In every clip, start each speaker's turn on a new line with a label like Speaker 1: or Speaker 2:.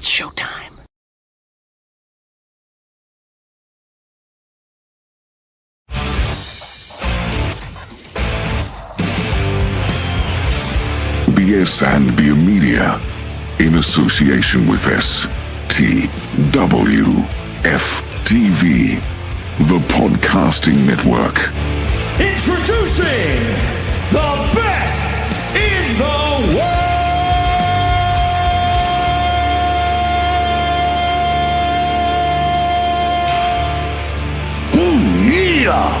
Speaker 1: It's showtime.
Speaker 2: BS and Beer Media, in association with STWF TV, the podcasting network.
Speaker 3: Introducing the best in the world! Yeah!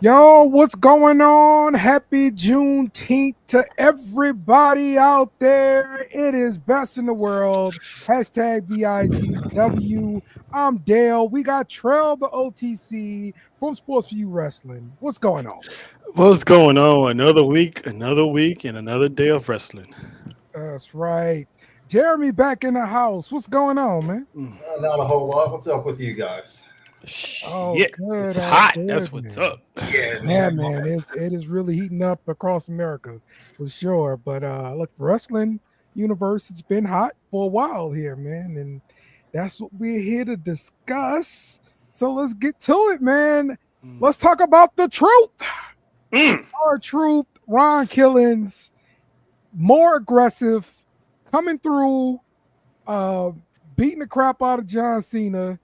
Speaker 4: Yo, what's going on? Happy Juneteenth to everybody out there. It is best in the world. Hashtag BITW. I'm Dale. We got Trail the OTC from Sports for You Wrestling. What's going on?
Speaker 5: What's going on? Another week, and another day of wrestling.
Speaker 4: That's right. Jeremy back in the house. What's going on, man?
Speaker 6: Not a whole lot. What's up with you guys?
Speaker 4: Oh,
Speaker 5: yeah,
Speaker 4: good.
Speaker 5: it's hot.
Speaker 4: Good,
Speaker 5: That's what's
Speaker 4: man.
Speaker 5: up.
Speaker 4: Yeah, man, it is really heating up across America for sure. But look, wrestling universe has been hot for a while here, man, and that's what we're here to discuss. So let's get to it, man. Let's talk about the truth. Our truth, Ron Killings, more aggressive, coming through, beating the crap out of John Cena.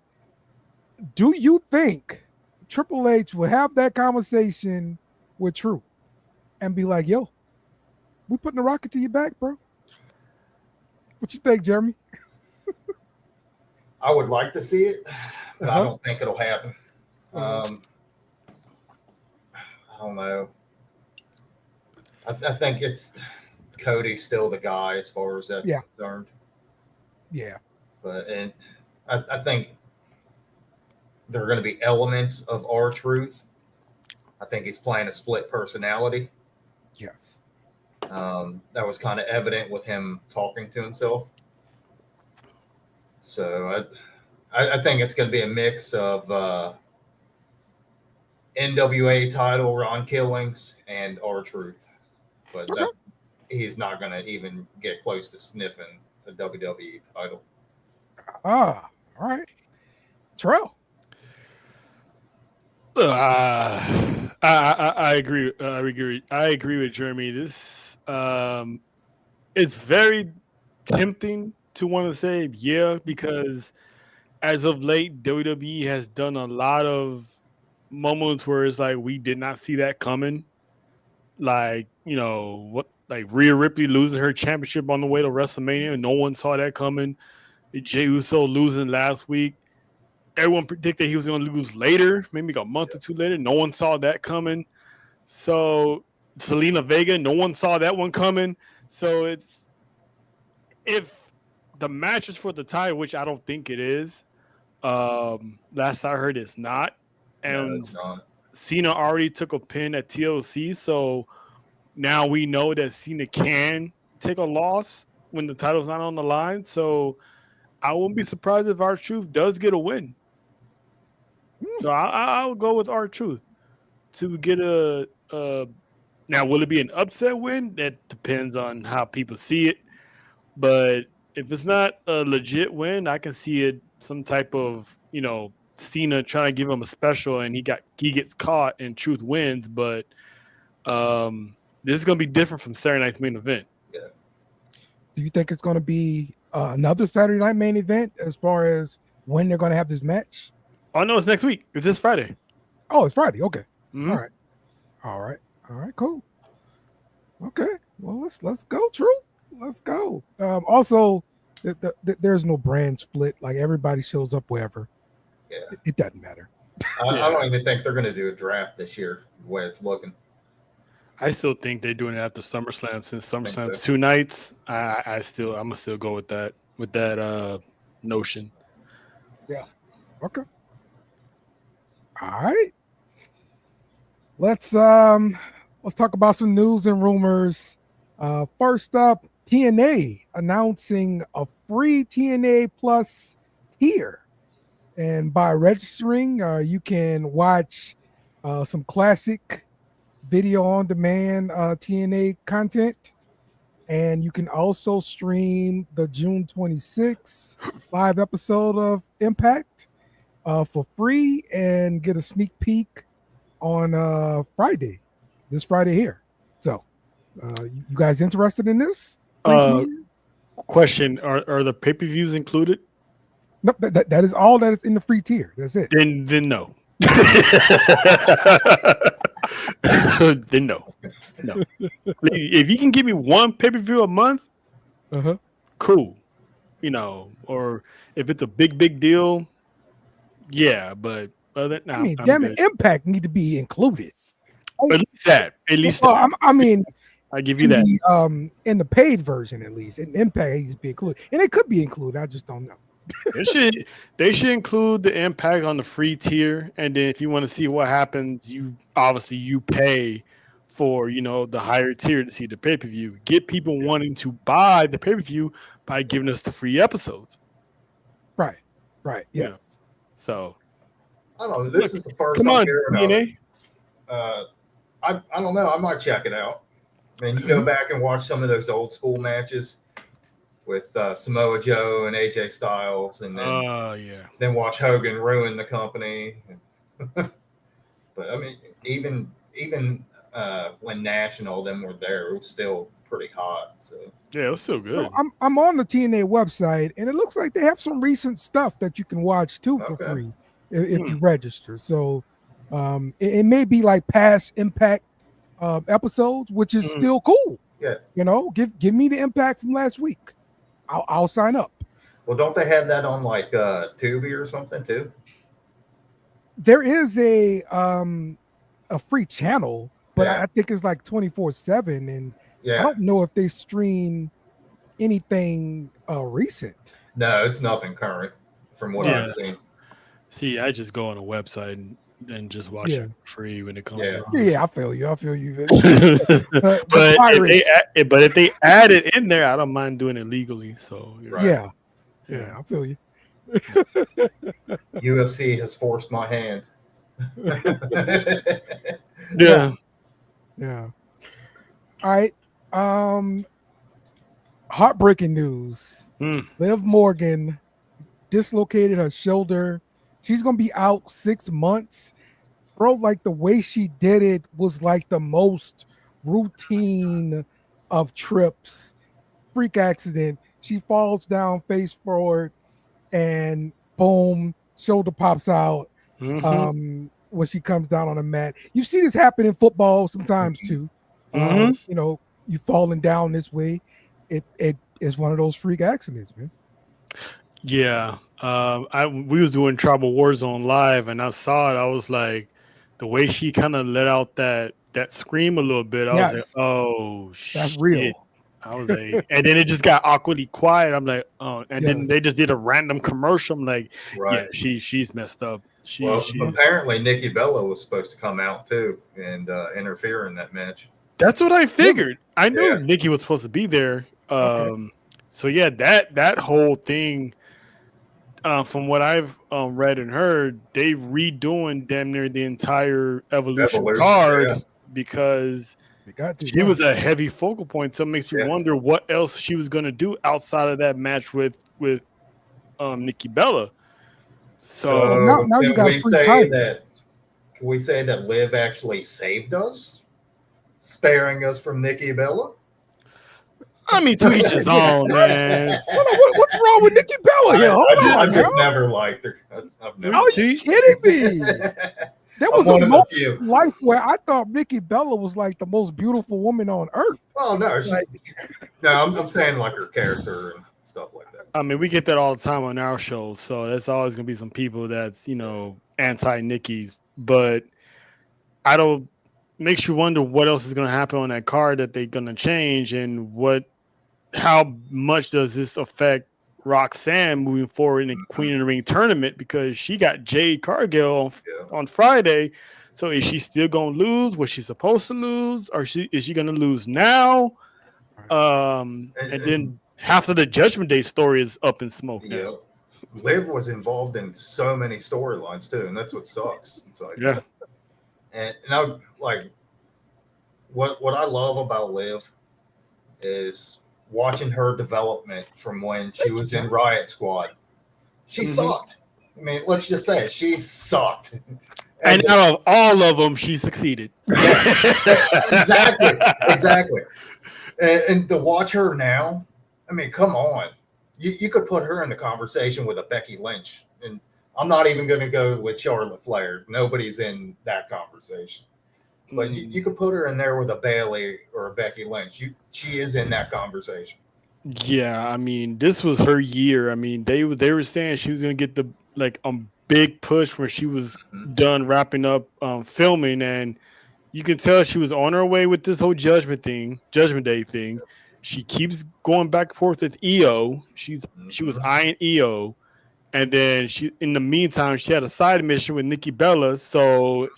Speaker 4: Do you think Triple H would have that conversation with Truth and be like, yo, we putting the rocket to your back, bro? What you think, Jeremy?
Speaker 6: I would like to see it, but I don't think it'll happen. I don't know. I think it's Cody's still the guy as far as that's concerned.
Speaker 4: Yeah.
Speaker 6: But and I think there are going to be elements of R-Truth. I think he's playing a split personality.
Speaker 4: Yes.
Speaker 6: That was kind of evident with him talking to himself. So I think it's going to be a mix of NWA title, Ron Killings, and R-Truth. But he's not going to even get close to sniffing a WWE title.
Speaker 4: All right. Trell.
Speaker 5: I agree. I agree with Jeremy. This it's very tempting to want to say because as of late, WWE has done a lot of moments where it's like we did not see that coming. Like like Rhea Ripley losing her championship on the way to WrestleMania, no one saw that coming. Jey Uso losing last week. Everyone predicted he was going to lose later, maybe a month or two later. No one saw that coming. So Selena Vega, no one saw that one coming. So if the match is for the title, which I don't think it is. Last I heard, it's not. And
Speaker 6: it's not.
Speaker 5: Cena already took a pin at TLC, so now we know that Cena can take a loss when the title's not on the line. So I wouldn't be surprised if R-Truth does get a win. So I'll go with R-Truth to get a. Now, will it be an upset win? That depends on how people see it. But if it's not a legit win, I can see it some type of Cena trying to give him a special, and he gets caught and Truth wins. But this is gonna be different from Saturday Night's main event.
Speaker 6: Yeah.
Speaker 4: Do you think it's going to be another Saturday night main event as far as when they're going to have this match?
Speaker 5: Oh no, it's next week. It's this Friday.
Speaker 4: Oh, it's Friday. Okay.
Speaker 5: Mm-hmm.
Speaker 4: All right. Cool. Okay. Well, let's go, Truth. Let's go. Also, there's no brand split. Like everybody shows up wherever.
Speaker 6: Yeah.
Speaker 4: It doesn't matter.
Speaker 6: I don't even think they're going to do a draft this year, the way it's looking.
Speaker 5: I still think they're doing it after SummerSlam, since SummerSlam's
Speaker 6: so.
Speaker 5: 2 nights. I'm gonna still go with that notion.
Speaker 4: Yeah. Okay. All right. Let's talk about some news and rumors. First up, TNA announcing a free TNA Plus tier. And by registering, you can watch some classic video on demand TNA content. And you can also stream the June 26th live episode of Impact for free and get a sneak peek on this Friday here. So, you guys interested in this?
Speaker 5: Question: Are the pay-per-views included?
Speaker 4: No, that is all that is in the free tier. That's it.
Speaker 5: Then no. Then no. If you can give me one pay-per-view a month, cool. Or if it's a big deal, yeah. But other than
Speaker 4: I mean, damn it, Impact need to be included.
Speaker 5: At least that.
Speaker 4: I mean,
Speaker 5: I give you that.
Speaker 4: In the paid version, at least, and Impact needs to be included, and it could be included. I just don't know.
Speaker 5: They should include the Impact on the free tier, and then if you want to see what happens, you pay for the higher tier to see the pay-per-view. Get people wanting to buy the pay-per-view by giving us the free episodes.
Speaker 4: Right. Yes.
Speaker 5: Yeah. So
Speaker 6: I don't know. This is the first.
Speaker 5: Come
Speaker 6: I'm
Speaker 5: on,
Speaker 6: hearing
Speaker 5: DNA.
Speaker 6: I don't know. I might check it out. I mean, you go back and watch some of those old school matches with Samoa Joe and AJ Styles, and then watch Hogan ruin the company. But I mean, even when Nash and all them were there, it was still pretty hot. So
Speaker 5: yeah, it was still good.
Speaker 4: So I'm on the TNA website, and it looks like they have some recent stuff that you can watch too for free if you register. So it may be like past Impact episodes, which is still cool.
Speaker 6: Yeah,
Speaker 4: give me the Impact from last week. I'll sign up.
Speaker 6: Well, don't they have that on like Tubi or something too?
Speaker 4: There is a free channel, but I think it's like 24/7, and I don't know if they stream anything recent.
Speaker 6: No, it's nothing current from what I've seen.
Speaker 5: See, I just go on a website and just watch it for free when it comes out.
Speaker 4: Yeah, I feel you.
Speaker 5: But if they add it in there, I don't mind doing it legally. So
Speaker 4: yeah, I feel you.
Speaker 6: UFC has forced my hand.
Speaker 4: Yeah. All right. Heartbreaking news. Liv Morgan dislocated her shoulder. She's gonna be out 6 months. Bro, like the way she did it was like the most routine of trips. Freak accident. She falls down face forward and boom, shoulder pops out. When she comes down on the mat. You see this happen in football sometimes too. You falling down this way. It is one of those freak accidents, man.
Speaker 5: Yeah. We was doing Tribal Warzone live and I saw it. I was like, the way she kind of let out that scream a little bit, I was like, oh shit.
Speaker 4: That's real.
Speaker 5: I was like, and then it just got awkwardly quiet. I'm like, oh, and then they just did a random commercial. I'm like, yeah, she's messed up.
Speaker 6: Apparently Nikki Bella was supposed to come out too and interfere in that match.
Speaker 5: That's what I figured. I knew Nikki was supposed to be there. So yeah, that whole thing, from what I've read and heard, they redoing damn near the entire Evolution card because she was a heavy focal point. So it makes me wonder what else she was going to do outside of that match with Nikki Bella. So
Speaker 4: now you got free time.
Speaker 6: Can we say that Liv actually saved us, sparing us from Nikki Bella?
Speaker 5: I mean, to each his own, man.
Speaker 4: What's wrong with Nikki Bella here?
Speaker 6: I just never liked her. I've never.
Speaker 4: Are you kidding me? There was a moment in life where I thought Nikki Bella was like the most beautiful woman on earth.
Speaker 6: Oh no, I'm saying like her character and stuff like that.
Speaker 5: I mean, we get that all the time on our shows, so there's always gonna be some people that's anti-Nikki's, but I don't. Makes you wonder what else is gonna happen on that card that they're gonna change, and how much does this affect Roxanne moving forward in the Queen of the Ring tournament, because she got Jade Cargill on Friday. So is she still gonna lose? Was she supposed to lose, or is she gonna lose now? And then half of the Judgment Day story is up in smoke now.
Speaker 6: Liv was involved in so many storylines too, and that's what sucks. It's like, and I like what I love about Liv is watching her development from when she was in Riot Squad. She sucked. I mean, let's just say it. She sucked.
Speaker 5: And out of all of them, she succeeded.
Speaker 6: Exactly. And to watch her now, I mean, come on. You could put her in the conversation with a Becky Lynch. And I'm not even going to go with Charlotte Flair. Nobody's in that conversation. But you could put her in there with a Bayley or a Becky Lynch. She is in that conversation.
Speaker 5: Yeah, I mean, this was her year. I mean, they were saying she was going to get the big push where she was done wrapping up filming, and you can tell she was on her way with this whole Judgment Day thing. She keeps going back and forth with EO. She was eyeing EO, and then in the meantime she had a side mission with Nikki Bella. So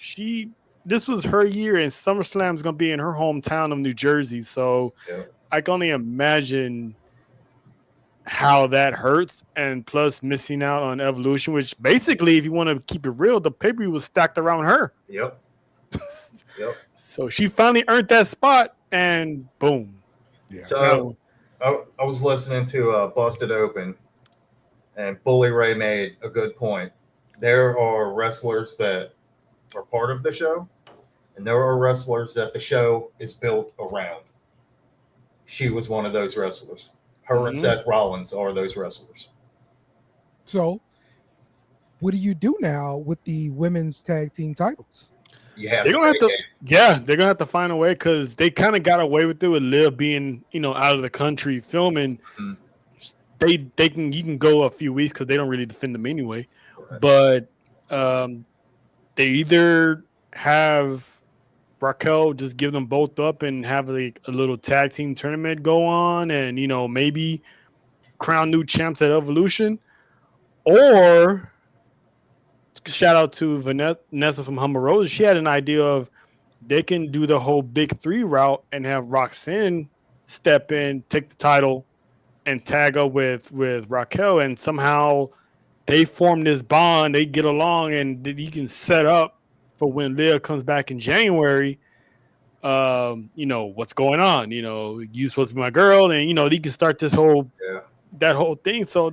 Speaker 5: this was her year, and SummerSlam is going to be in her hometown of New Jersey. So I can only imagine how that hurts, and plus missing out on Evolution, which basically, if you want to keep it real, the pay-per-view was stacked around her.
Speaker 6: Yep.
Speaker 5: So she finally earned that spot, and boom.
Speaker 6: Yeah. So I was listening to Busted Open, and Bully Ray made a good point. There are wrestlers that are part of the show, and there are wrestlers that the show is built around. She was one of those wrestlers. Her and Seth Rollins are those wrestlers.
Speaker 4: So, what do you do now with the women's tag team titles?
Speaker 5: They're gonna have to find a way, because they kind of got away with it with Liv being, out of the country filming. You can go a few weeks because they don't really defend them anyway. Right. But they either have Raquel just give them both up and have a little tag team tournament go on, and maybe crown new champs at Evolution, or shout out to Vanessa from Humber Rose. She had an idea of they can do the whole big three route and have Roxanne step in, take the title, and tag up with Raquel, and somehow they form this bond. They get along, and you can set up for when Leah comes back in January. What's going on? You supposed to be my girl, and you can start this whole that whole thing. So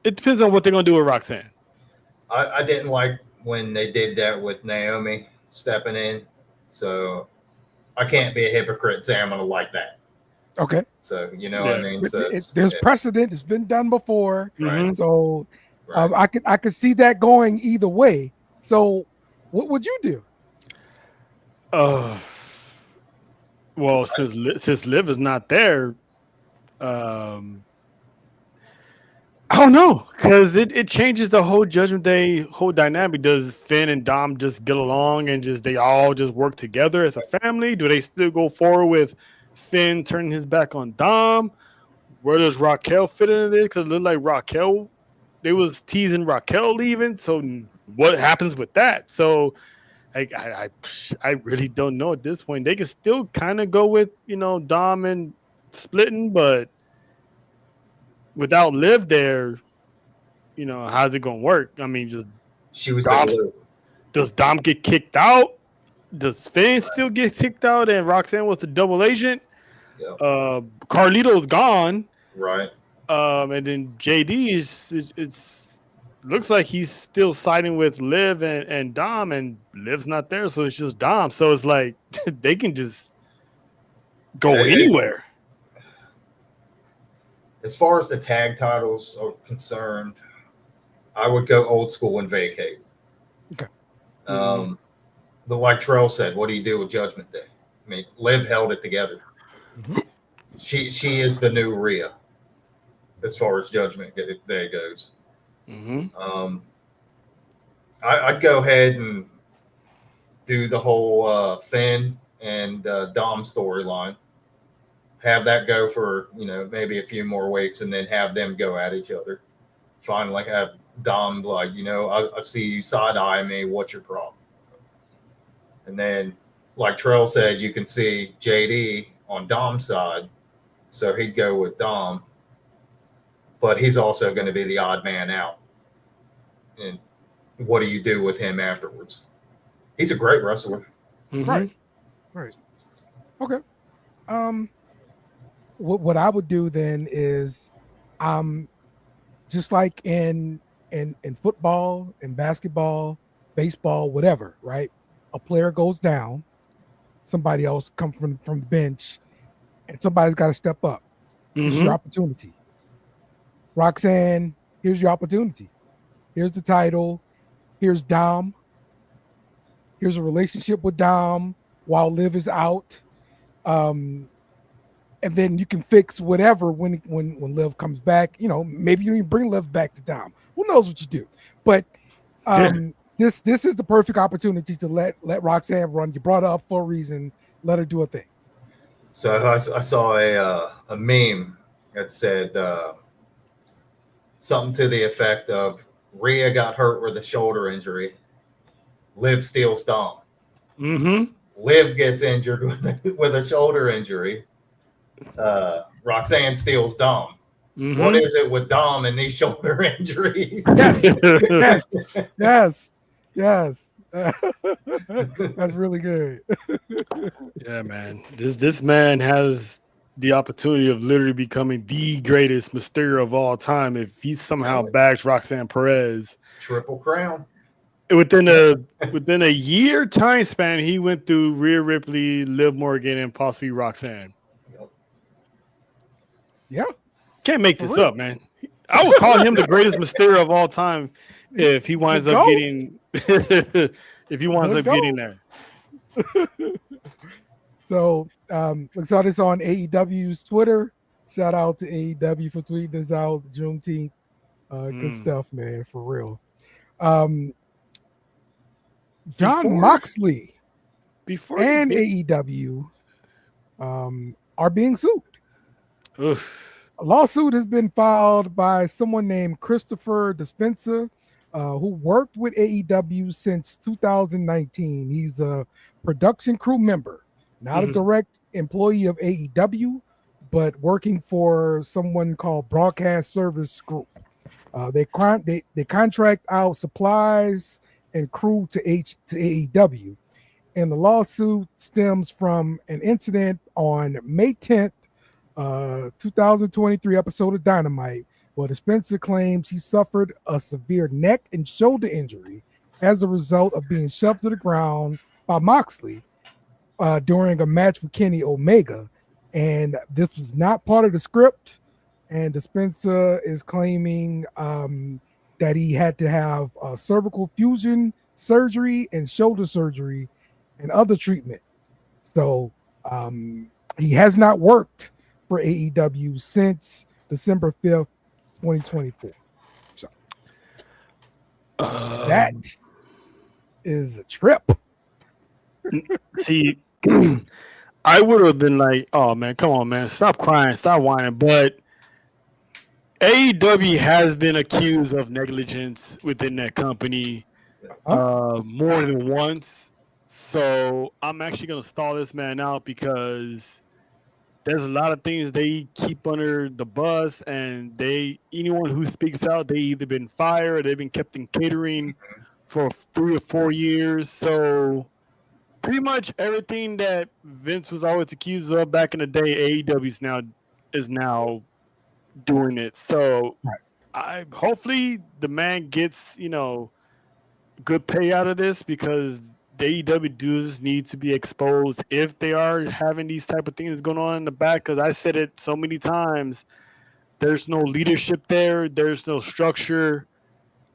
Speaker 5: it depends on what they're gonna do with Roxanne.
Speaker 6: I didn't like when they did that with Naomi stepping in, so I can't be a hypocrite and say I'm gonna like that.
Speaker 4: Okay.
Speaker 6: So what I mean. So
Speaker 4: there's precedent. It's been done before,
Speaker 6: right?
Speaker 4: So I could see that going either way. So what would you do?
Speaker 5: Well, since Liv is not there, I don't know, because it changes the whole Judgment Day whole dynamic. Does Finn and Dom just get along and they all just work together as a family? Do they still go forward with Finn turning his back on Dom? Where does Raquel fit into this? Because it looked like Raquel, they was teasing Raquel leaving. So what happens with that? So I really don't know at this point. They can still kind of go with Dom and splitting, but without Liv there, how's it gonna work? I mean,
Speaker 6: she was
Speaker 5: does Dom get kicked out? Does Finn still get kicked out? And Roxanne was the double agent.
Speaker 6: Yep.
Speaker 5: Carlito's gone.
Speaker 6: Right.
Speaker 5: And then JD it's looks like he's still siding with Liv and Dom, and Liv's not there, so it's just Dom. So it's like they can just go anywhere.
Speaker 6: As far as the tag titles are concerned, I would go old school and vacate.
Speaker 4: Okay.
Speaker 6: But like Terrell said, what do you do with Judgment Day? I mean, Liv held it together. Mm-hmm. She is the new Rhea as far as Judgment Day goes.
Speaker 5: Mm-hmm.
Speaker 6: I'd go ahead and do the whole Finn and Dom storyline. Have that go for maybe a few more weeks, and then have them go at each other. Finally, have Dom like, I see you side eye me. What's your problem? And then, like Terrell said, you can see JD on Dom's side, so he'd go with Dom, but he's also going to be the odd man out. And what do you do with him afterwards? He's a great wrestler.
Speaker 5: Mm-hmm.
Speaker 4: Right. Okay. what I would do then is, just like in football and basketball, baseball, whatever, right? A player goes down, somebody else comes from the bench, and somebody's got to step up. This is your opportunity. Roxanne, here's your opportunity. Here's the title. Here's Dom. Here's a relationship with Dom while Liv is out. And then you can fix whatever when Liv comes back. You know, maybe you even bring Liv back to Dom. Who knows what you do? But this is the perfect opportunity to let Roxanne run. You brought her up for a reason. Let her do a thing.
Speaker 6: So I saw a meme that said something to the effect of Rhea got hurt with a shoulder injury. Liv steals Dom. Liv gets injured with a shoulder injury. Roxanne steals Dom. What is it with Dom and these shoulder injuries?
Speaker 4: Yes. That's really good.
Speaker 5: Yeah, man. This man has the opportunity of literally becoming the greatest Mysterio of all time if he somehow bags Roxanne Perez.
Speaker 6: Triple Crown.
Speaker 5: Within a year time span, he went through Rhea Ripley, Liv Morgan, and possibly Roxanne.
Speaker 4: Yeah.
Speaker 5: Can't make this up, man. I would call him the greatest Mysterio of all time if he winds up getting there.
Speaker 4: So we saw this on AEW's Twitter. Shout out to AEW for tweeting this out. Juneteenth. Good stuff, man, for real. Jon Moxley and AEW are being sued.
Speaker 5: Oof.
Speaker 4: A lawsuit has been filed by someone named Christopher Dispenza, who worked with AEW since 2019. He's a production crew member, not a direct employee of AEW, but working for someone called Broadcast Service Group. They contract out supplies and crew to AEW. And the lawsuit stems from an incident on May 10th, 2023 episode of Dynamite, where Dispenza claims he suffered a severe neck and shoulder injury as a result of being shoved to the ground by Moxley during a match with Kenny Omega. And this was not part of the script. And Dispenza is claiming that he had to have cervical fusion surgery and shoulder surgery and other treatment. So he has not worked for AEW since December 5th, 2024. So that is a trip.
Speaker 5: See, I would have been like, oh man, come on, man, stop crying, stop whining. But AEW has been accused of negligence within that company more than once. So I'm actually going to stall this man out because there's a lot of things they keep under the bus, and anyone who speaks out, they either been fired or they've been kept in catering for 3 or 4 years. So pretty much everything that Vince was always accused of back in the day, AEW is now doing it. So hopefully the man gets, good pay out of this, because the AEW dudes need to be exposed if they are having these type of things going on in the back. Because I said it so many times, there's no leadership there. There's no structure.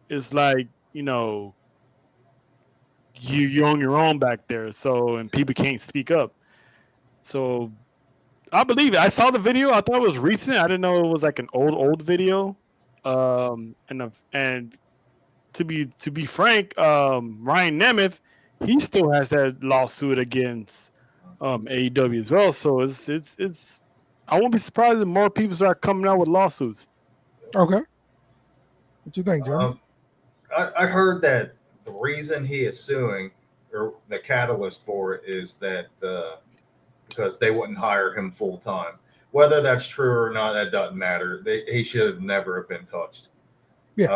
Speaker 5: It's like, you're on your own back there. So, and people can't speak up. So I believe it. I saw the video. I thought it was recent. I didn't know it was like an old video. And to be frank, Ryan Nemeth, he still has that lawsuit against AEW as well. So it's I won't be surprised if more people start coming out with lawsuits.
Speaker 4: Okay. What you think, Jeremy?
Speaker 6: I heard that the reason he is suing, or the catalyst for it, is that because they wouldn't hire him full time. Whether that's true or not, that doesn't matter. He should have never have been touched.
Speaker 4: Yeah.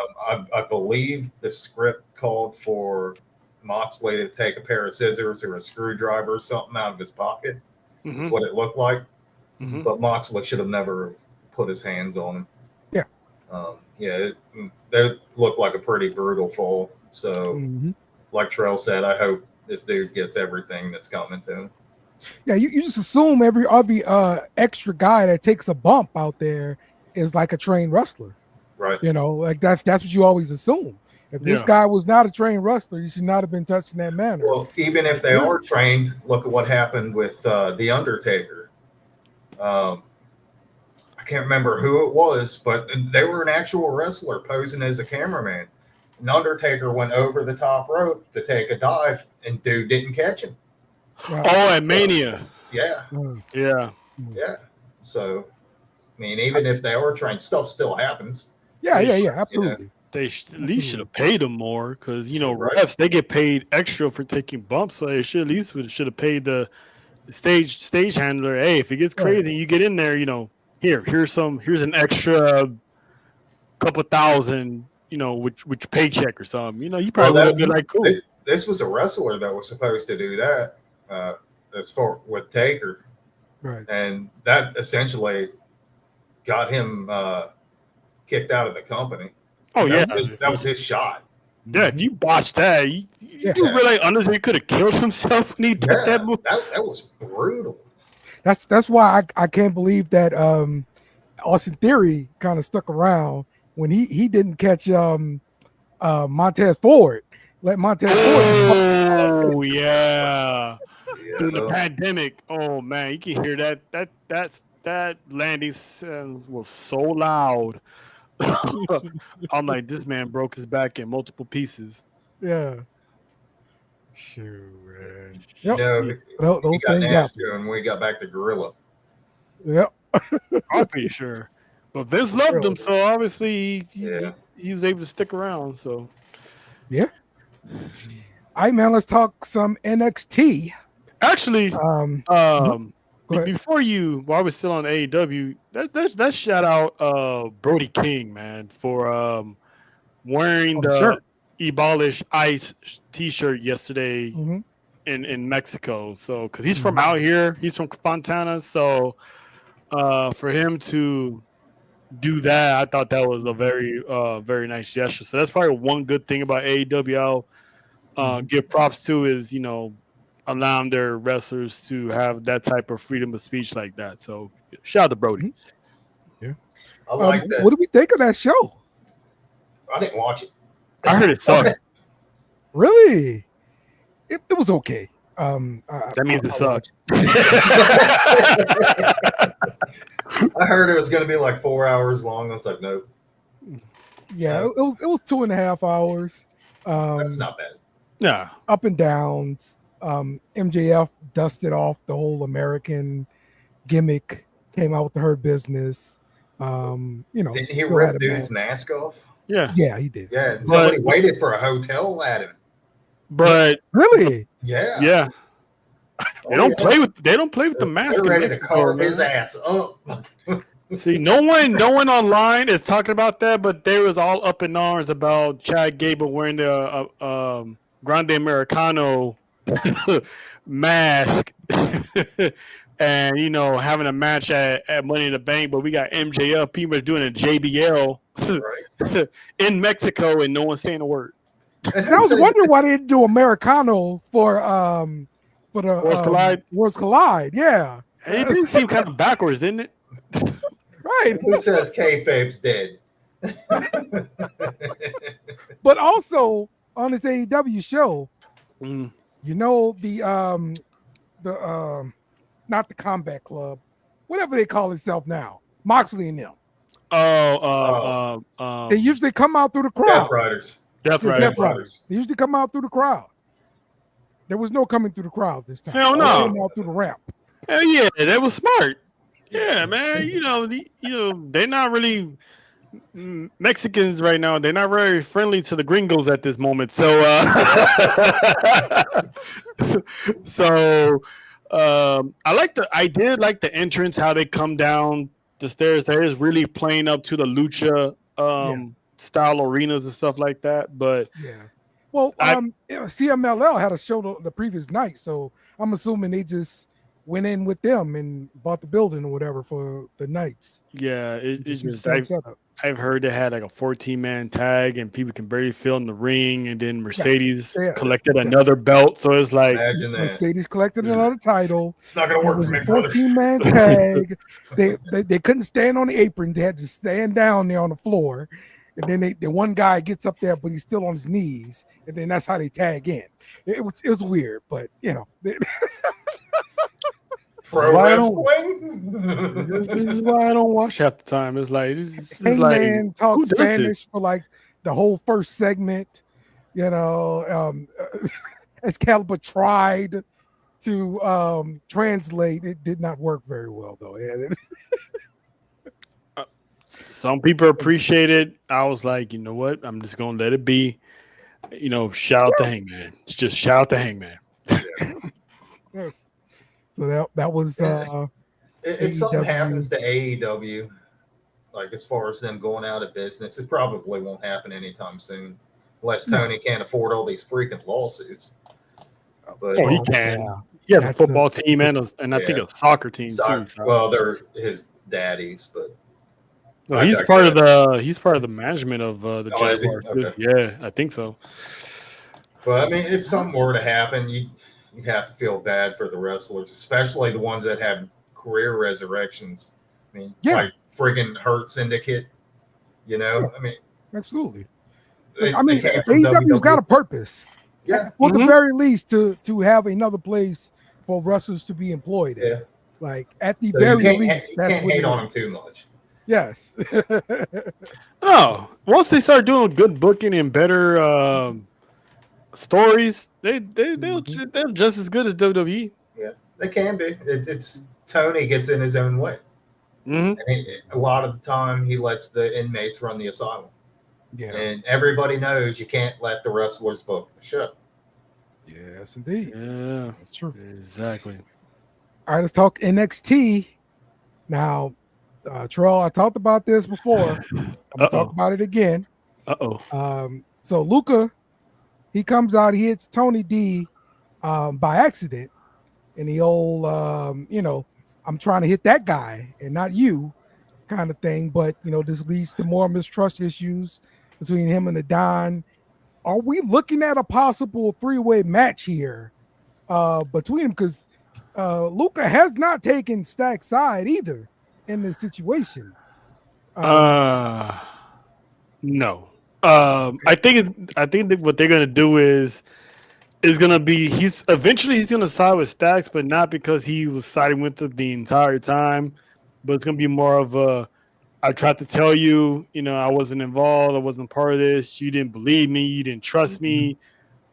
Speaker 6: I believe the script called for Moxley to take a pair of scissors or a screwdriver or something out of his pocket. That's what it looked like. but Moxley should have never put his hands on him.
Speaker 4: Yeah.
Speaker 6: They looked like a pretty brutal fall. So, like Trell said, I hope this dude gets everything that's coming to him.
Speaker 4: Yeah, you just assume every extra guy that takes a bump out there is like a trained wrestler.
Speaker 6: Right.
Speaker 4: Like that's what you always assume. If this guy was not a trained wrestler, you should not have been touched in that manner.
Speaker 6: Well, even if they are trained, look at what happened with The Undertaker. I can't remember who it was, but they were an actual wrestler posing as a cameraman. And Undertaker went over the top rope to take a dive, and dude didn't catch him.
Speaker 4: Right.
Speaker 5: Oh, at Mania.
Speaker 6: Yeah.
Speaker 5: Yeah.
Speaker 6: So, I mean, even if they are trained, stuff still happens.
Speaker 4: Yeah, absolutely.
Speaker 5: They at least should have paid them more because, refs, they get paid extra for taking bumps. So they should have paid the stage handler. Hey, if it gets crazy, you get in there, here's an extra couple thousand, with your paycheck or something. You probably would have been like, cool.
Speaker 6: This was a wrestler that was supposed to do that. As far with Taker,
Speaker 4: right?
Speaker 6: And that essentially got him kicked out of the company.
Speaker 5: Oh,
Speaker 6: that was his shot.
Speaker 5: Yeah, if you botched that, you do realize Undertaker could have killed himself when he did that move.
Speaker 6: That was brutal.
Speaker 4: That's why I can't believe that Austin Theory kind of stuck around when he didn't catch Montez Ford. Let Montez Ford.
Speaker 5: Oh yeah. Through the pandemic. Oh man, you can hear that landing sound was so loud. I'm like, this man broke his back in multiple pieces.
Speaker 4: Yeah. Shoot, man.
Speaker 6: Yep.
Speaker 4: Those things happen.
Speaker 6: And we got back to Gorilla.
Speaker 4: Yep.
Speaker 5: I'm pretty sure. But Vince loved him, so obviously he was able to stick around. So
Speaker 4: yeah. All right, man. Let's talk some NXT.
Speaker 5: Actually, before while we're still on AEW, let's shout out Brody King, man, for wearing the Ebolish Ice T-shirt yesterday in Mexico. So, because he's from out here, he's from Fontana, so for him to do that, I thought that was a very very nice gesture. So that's probably one good thing about AEW. I'll give props to is allowing their wrestlers to have that type of freedom of speech like that. So shout out to Brody.
Speaker 4: Yeah,
Speaker 6: I like that.
Speaker 4: What do we think of that show?
Speaker 6: I didn't watch it.
Speaker 5: I heard it sucked.
Speaker 4: Really? It was okay.
Speaker 5: That means it sucked.
Speaker 6: I heard it was going to be like 4 hours long. I was like, nope.
Speaker 4: Yeah, it was 2.5 hours.
Speaker 6: That's not bad.
Speaker 5: Yeah,
Speaker 4: up and downs. MJF dusted off the whole American gimmick, came out with the Hurt Business.
Speaker 6: Didn't he rip dude's mask off?
Speaker 5: Yeah,
Speaker 4: he did.
Speaker 6: Yeah, somebody waited for a hotel at him.
Speaker 5: But
Speaker 4: really,
Speaker 6: yeah.
Speaker 5: They don't play with the mask.
Speaker 6: They're ready to carve his ass up.
Speaker 5: See, no one online is talking about that, but they was all up in arms about Chad Gable wearing the Grande Americano mask and having a match at Money in the Bank, but we got MJF pretty much doing a JBL in Mexico and no one's saying a word.
Speaker 4: And I was wondering why they didn't do Americano for the Worlds Collide. Yeah,
Speaker 5: it didn't seem kind of backwards, didn't it?
Speaker 4: Right.
Speaker 6: Who says kayfabe's dead?
Speaker 4: But also on this AEW show,
Speaker 5: the
Speaker 4: not the Combat Club, whatever they call itself now, Moxley and them. They usually come out through the crowd.
Speaker 6: Death Riders.
Speaker 4: They usually come out through the crowd. There was no coming through the crowd this time.
Speaker 5: Hell no.
Speaker 4: They came out through the ramp.
Speaker 5: Hell yeah, that was smart. Yeah, man. They're not really Mexicans right now. They're not very friendly to the gringos at this moment. So, I did like the entrance, how they come down the stairs. They're just really playing up to the lucha style arenas and stuff like that. But
Speaker 4: well, CMLL had a show the previous night, so I'm assuming they just went in with them and bought the building or whatever for the Knights.
Speaker 5: Yeah, it's
Speaker 4: Just use
Speaker 5: just
Speaker 4: the same setup.
Speaker 5: I've heard they had like a 14-man tag and people can barely fit in the ring, and then Mercedes collected another belt. So it's like
Speaker 6: Imagine that.
Speaker 4: Mercedes collected another title.
Speaker 6: It's not gonna work.
Speaker 4: It was
Speaker 6: for
Speaker 4: a
Speaker 6: me, brother.
Speaker 4: 14-man tag. They couldn't stand on the apron. They had to stand down there on the floor. And then the one guy gets up there, but he's still on his knees. And then that's how they tag in. It was weird, but you know.
Speaker 6: Pro wrestling.
Speaker 5: This is why I don't watch half the time. It's like
Speaker 4: Hangman talks
Speaker 5: who does
Speaker 4: Spanish
Speaker 5: this?
Speaker 4: for like the whole first segment. You know, Excalibur tried to translate. It did not work very well though.
Speaker 5: Some people appreciate it. I was like, you know what? I'm just gonna let it be. You know, shout out to Hangman. It's just shout out to Hangman.
Speaker 4: Yes. So that was
Speaker 6: if something happens to AEW, like as far as them going out of business, it probably won't happen anytime soon, unless Tony can't afford all these freaking lawsuits. But
Speaker 5: he can. Yeah. He has a football team and I think a soccer team too. So.
Speaker 6: Well, they're his daddies, but
Speaker 5: no, he's part of the management of the Jaguars.
Speaker 6: Okay.
Speaker 5: Yeah, I think so.
Speaker 6: But I mean, if something were to happen, you have to feel bad for the wrestlers, especially the ones that have career resurrections. I mean, like friggin' Hurt Syndicate, you know? I mean,
Speaker 4: absolutely. AEW's got a purpose.
Speaker 6: Yeah.
Speaker 4: For the very least, to have another place for wrestlers to be employed in.
Speaker 6: Yeah.
Speaker 4: Like, at the very least,
Speaker 6: that's what you can't hate on them too much.
Speaker 4: Yes.
Speaker 5: Once they start doing good booking and better stories, they're just as good as WWE.
Speaker 6: Yeah, they can be. It's Tony gets in his own way.
Speaker 5: Mm-hmm.
Speaker 6: And a lot of the time, he lets the inmates run the asylum.
Speaker 4: Yeah,
Speaker 6: and everybody knows you can't let the wrestlers book the show.
Speaker 4: Yes, indeed.
Speaker 5: Yeah,
Speaker 4: that's true.
Speaker 5: Exactly.
Speaker 4: All right, let's talk NXT now. Terrell, I talked about this before. I'm gonna talk about it again. So Luca, he comes out, he hits Tony D by accident, and the old I'm trying to hit that guy and not you kind of thing. But this leads to more mistrust issues between him and the Don. Are we looking at a possible 3-way match here between them? Because Luca has not taken Stack's side either in this situation.
Speaker 5: No. I think that what they're gonna do is gonna be he's gonna side with Stacks, but not because he was siding with them the entire time. But it's gonna be more of a I tried to tell you, I wasn't involved, I wasn't part of this, you didn't believe me, you didn't trust me.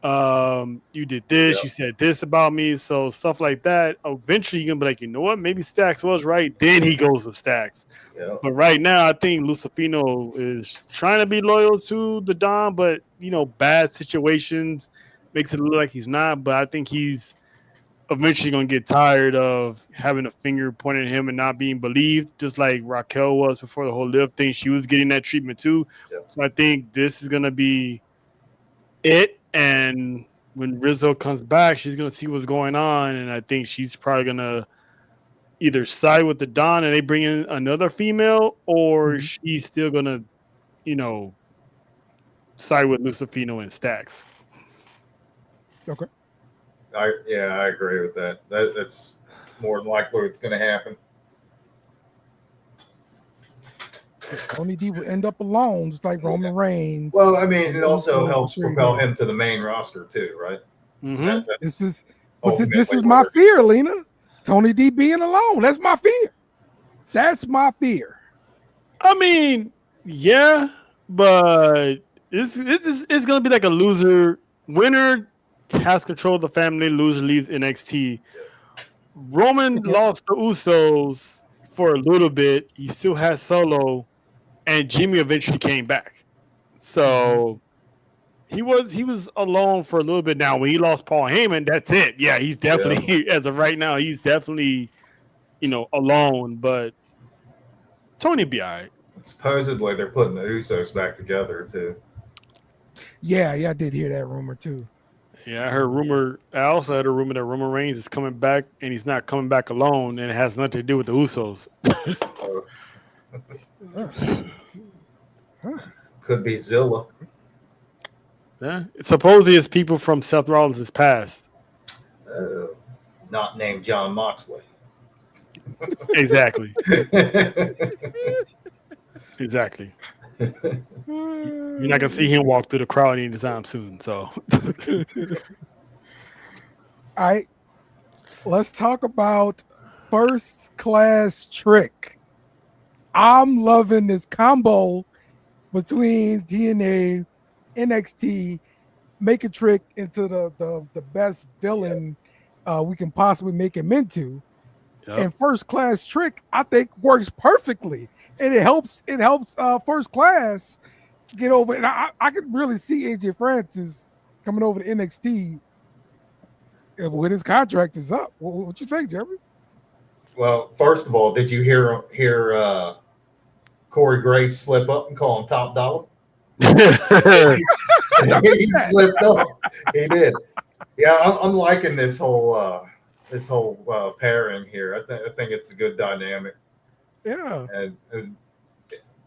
Speaker 5: You did this, you said this about me, so stuff like that. Eventually you're gonna be like, you know what, maybe Stacks was right. Then he goes to Stacks. But right now I think Lucifino is trying to be loyal to the Don, but bad situations makes it look like he's not. But I think he's eventually gonna get tired of having a finger pointed at him and not being believed, just like Raquel was before the whole Liv thing. She was getting that treatment too. So I think this is gonna be it. And when Rizzo comes back, she's gonna see what's going on, and I think she's probably gonna either side with the Don and they bring in another female, or she's still gonna, side with Lucifino and Stacks.
Speaker 4: Okay.
Speaker 6: I agree with that. That's more than likely what's going to happen.
Speaker 4: Tony D will end up alone, just like Roman Reigns.
Speaker 6: Well, I mean, it also helps propel him to the main roster too, right?
Speaker 5: Mm-hmm.
Speaker 4: This is my fear, Lena. Tony D being alone. That's my fear. That's my fear.
Speaker 5: I mean, yeah, but it's going to be like a loser. Winner has control of the family, loser leaves NXT. Roman lost the Usos for a little bit. He still has Solo, and Jimmy eventually came back. So he was alone for a little bit. Now when he lost Paul Heyman, that's it. Yeah, he's definitely as of right now, he's definitely alone. But Tony be all right.
Speaker 6: Supposedly they're putting the Usos back together too.
Speaker 4: Yeah, I did hear that rumor too.
Speaker 5: Yeah, I heard rumor. I also heard a rumor that Roman Reigns is coming back, and he's not coming back alone, and it has nothing to do with the Usos.
Speaker 6: Could be Zilla.
Speaker 5: Yeah, supposedly it's people from Seth Rollins' past.
Speaker 6: Not named Jon Moxley.
Speaker 5: Exactly. Exactly. You're not gonna see him walk through the crowd anytime soon. So,
Speaker 4: all right, let's talk about First Class Trick. I'm loving this combo between TNA, NXT, make a Trick into the best villain we can possibly make him into. Yep. And First Class Trick, I think, works perfectly, and it helps First Class get over. And I could really see AJ Francis coming over to NXT when his contract is up. What you think, Jeremy?
Speaker 6: Well, first of all, did you hear Corey Graves slip up and call him Top Dollar? He slipped up. He did. Yeah, I'm liking this whole pairing here. I think it's a good dynamic.
Speaker 4: Yeah.
Speaker 6: And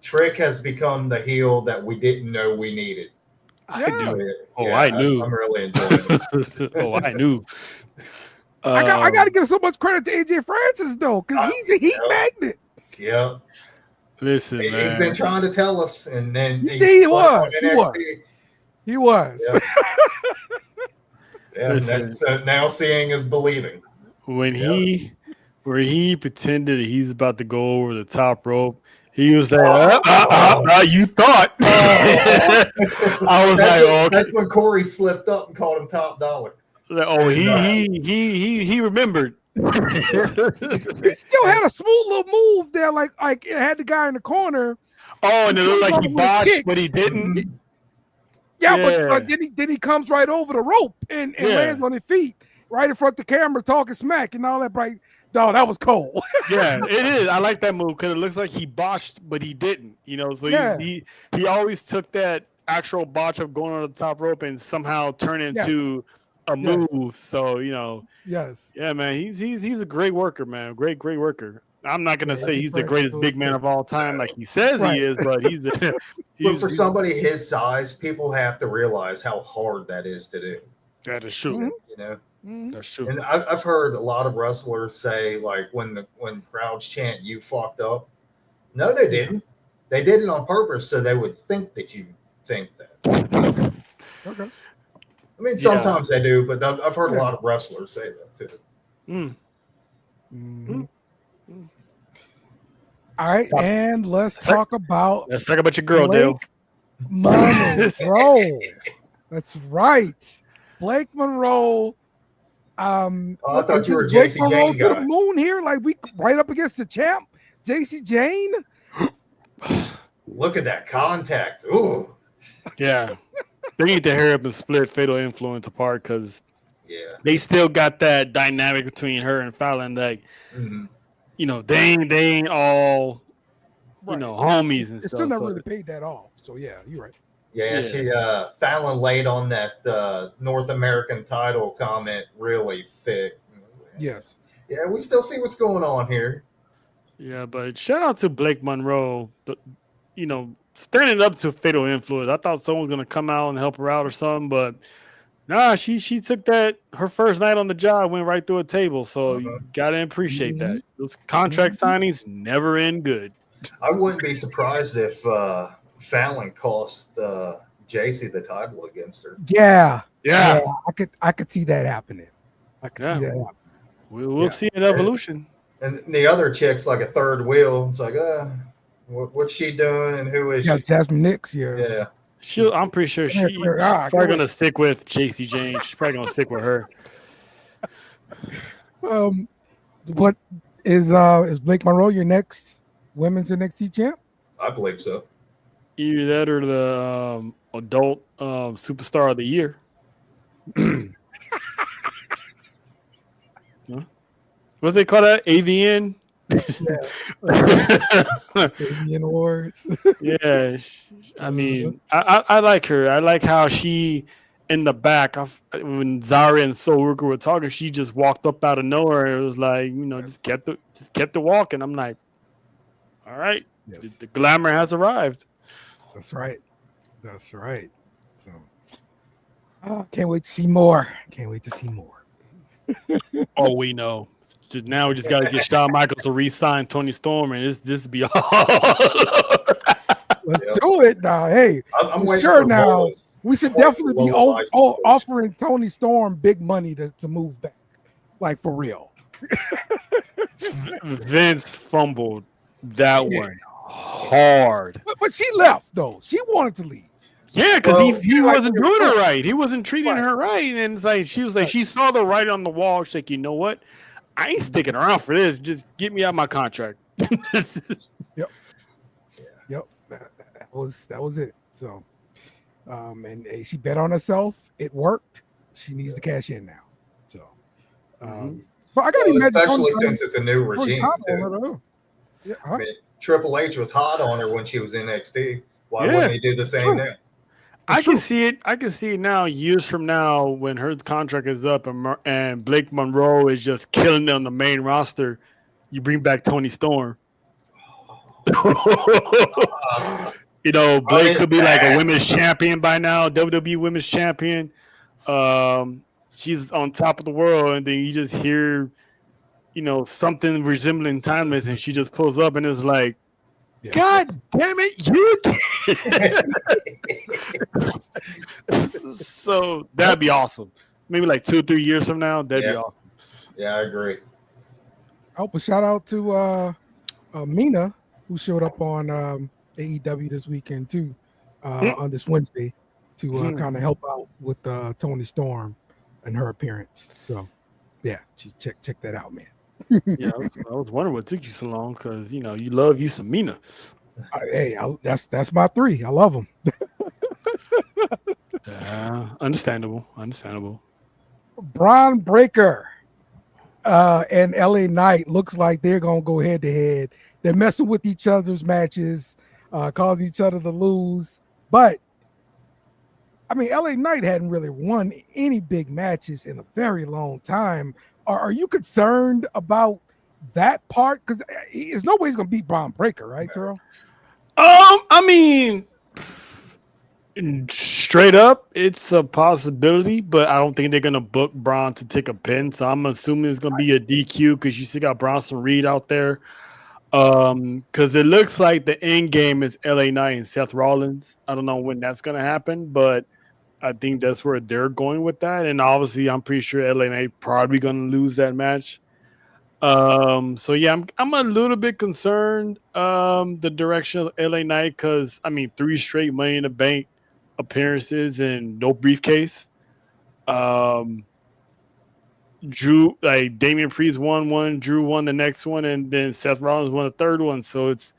Speaker 6: Trick has become the heel that we didn't know we needed.
Speaker 5: I knew.
Speaker 6: I knew. I'm really enjoying it.
Speaker 5: I knew.
Speaker 4: I got to give so much credit to AJ Francis though, because he's a heat magnet.
Speaker 6: Yeah.
Speaker 5: Listen, man.
Speaker 6: He's been trying to tell us, and then
Speaker 4: he was.
Speaker 6: Yeah, so now seeing is believing.
Speaker 5: When he pretended he's about to go over the top rope, he was like, "You thought?" I was okay.
Speaker 6: That's when Corey slipped up and called him Top Dollar.
Speaker 5: He remembered.
Speaker 4: He still had a smooth little move there, like it had the guy in the corner.
Speaker 5: Oh, and it looked like he botched, but he didn't.
Speaker 4: Yeah, but then he comes right over the rope and lands on his feet right in front of the camera, talking smack and all that. Bright, dog, that was cold.
Speaker 5: Yeah, it is. I like that move because it looks like he botched, but he didn't. So he always took that actual botch of going on the top rope and somehow turn into a move. So
Speaker 4: yes,
Speaker 5: yeah, man, he's a great worker, man. Great worker. I'm not gonna say he's the greatest big man of all time, like he says he is, but
Speaker 6: but for somebody his size, people have to realize how hard that is to do.
Speaker 5: That is true.
Speaker 6: That's true. And I've heard a lot of wrestlers say, like, when crowds chant "You fucked up," no, they didn't. They did it on purpose so they would think that you think that.
Speaker 4: Okay.
Speaker 6: I mean, sometimes they do, but I've heard a lot of wrestlers say that too.
Speaker 4: All right, and let's talk about
Speaker 5: your girl, Dale.
Speaker 4: Monroe. That's right, Blake Monroe.
Speaker 6: I thought you were a JC Jane guy.
Speaker 4: To the moon here, like we right up against the champ, JC Jane.
Speaker 6: Look at that contact. Ooh.
Speaker 5: Yeah. They need to hurry up and split Fatal Influence apart because they still got that dynamic between her and Fallon. Like, they ain't all, homies and stuff.
Speaker 4: It's still not really paid that off. So yeah, you're right.
Speaker 6: Yeah, she Fallon laid on that North American title comment really thick.
Speaker 4: Yes.
Speaker 6: Yeah, we still see what's going on here.
Speaker 5: Yeah, but shout out to Blake Monroe. Standing up to Fatal Influence. I thought someone was gonna come out and help her out or something, but nah, she took that her first night on the job, went right through a table. So you gotta appreciate that. Those contract signings never end good.
Speaker 6: I wouldn't be surprised if Fallon cost JC the title against her.
Speaker 4: Yeah. I could see that happening. I could see that happening.
Speaker 5: We'll see an evolution.
Speaker 6: And the other chick's like a third wheel. It's like, what's she doing and who is she?
Speaker 4: Jasmine Nix, yeah.
Speaker 5: I'm pretty sure she's probably gonna stick with JC Jane. She's probably gonna stick with her.
Speaker 4: What is Blake Monroe your next women's NXT champ?
Speaker 6: I believe so.
Speaker 5: Either that or the adult superstar of the year. Huh? What they call that? AVN?
Speaker 4: AVN awards.
Speaker 5: Yeah. I mean, I like her. I like how she in the back, when Zara and Soul Worker were talking, she just walked up out of nowhere. It was like, just get the walk, and I'm like, all right, the glamour has arrived.
Speaker 4: That's right. So, can't wait to see more.
Speaker 5: Oh, we know. Now we just got to get Shawn Michaels to re-sign Tony Storm, and this be all.
Speaker 4: Let's do it now. Hey, I'm sure now. We should definitely be offering Tony Storm big money to move back, like for real.
Speaker 5: Vince fumbled that one hard,
Speaker 4: but she left though. She wanted to leave.
Speaker 5: Yeah, because he wasn't doing her right. He wasn't treating her right, and it's like she was like she saw the writing on the wall. She's like, you know what? I ain't sticking around for this. Just get me out my contract.
Speaker 4: Yep. That was it. So. And she bet on herself. It worked. She needs to cash in now. So, but I got to imagine,
Speaker 6: especially since it's a new regime. Yeah, I mean, Triple H was hot on her when she was in NXT. Why wouldn't he do the same now?
Speaker 5: I can see it. I can see it now. Years from now, when her contract is up and Blake Monroe is just killing it on the main roster, you bring back Tony Storm. Blake could be like a women's champion by now, WWE women's champion. She's on top of the world, and then you just hear, something resembling Timeless, and she just pulls up and is like, God damn it, you! So that'd be awesome. Maybe like 2 or 3 years from now, that'd be awesome.
Speaker 6: Yeah, I agree.
Speaker 4: I hope a shout out to Mina, who showed up on AEW this weekend too, on this Wednesday, to kind of help out with Tony Storm and her appearance. So, yeah, check that out, man.
Speaker 5: Yeah, I was wondering what took you so long because you love you some Mina.
Speaker 4: Hey, that's my 3. I love them.
Speaker 5: Understandable.
Speaker 4: Braun Breaker and LA Knight looks like they're gonna go head to head. They're messing with each other's matches. Causing each other to lose. But, I mean, LA Knight hadn't really won any big matches in a very long time. Are you concerned about that part? Because there's no way he's going to beat Braun Breaker, right, Terrell?
Speaker 5: I mean, straight up, it's a possibility, but I don't think they're going to book Braun to take a pin. So I'm assuming it's going to be a DQ because you still got Bronson Reed out there. Because it looks like the end game is LA Knight and Seth Rollins. I don't know when that's gonna happen, but I think that's where they're going with that. And obviously, I'm pretty sure LA Knight probably gonna lose that match. So yeah, I'm a little bit concerned the direction of LA Knight because 3 straight Money in the Bank appearances and no briefcase. Drew, like Damian Priest won one, Drew won the next one, and then Seth Rollins won the third one. So it's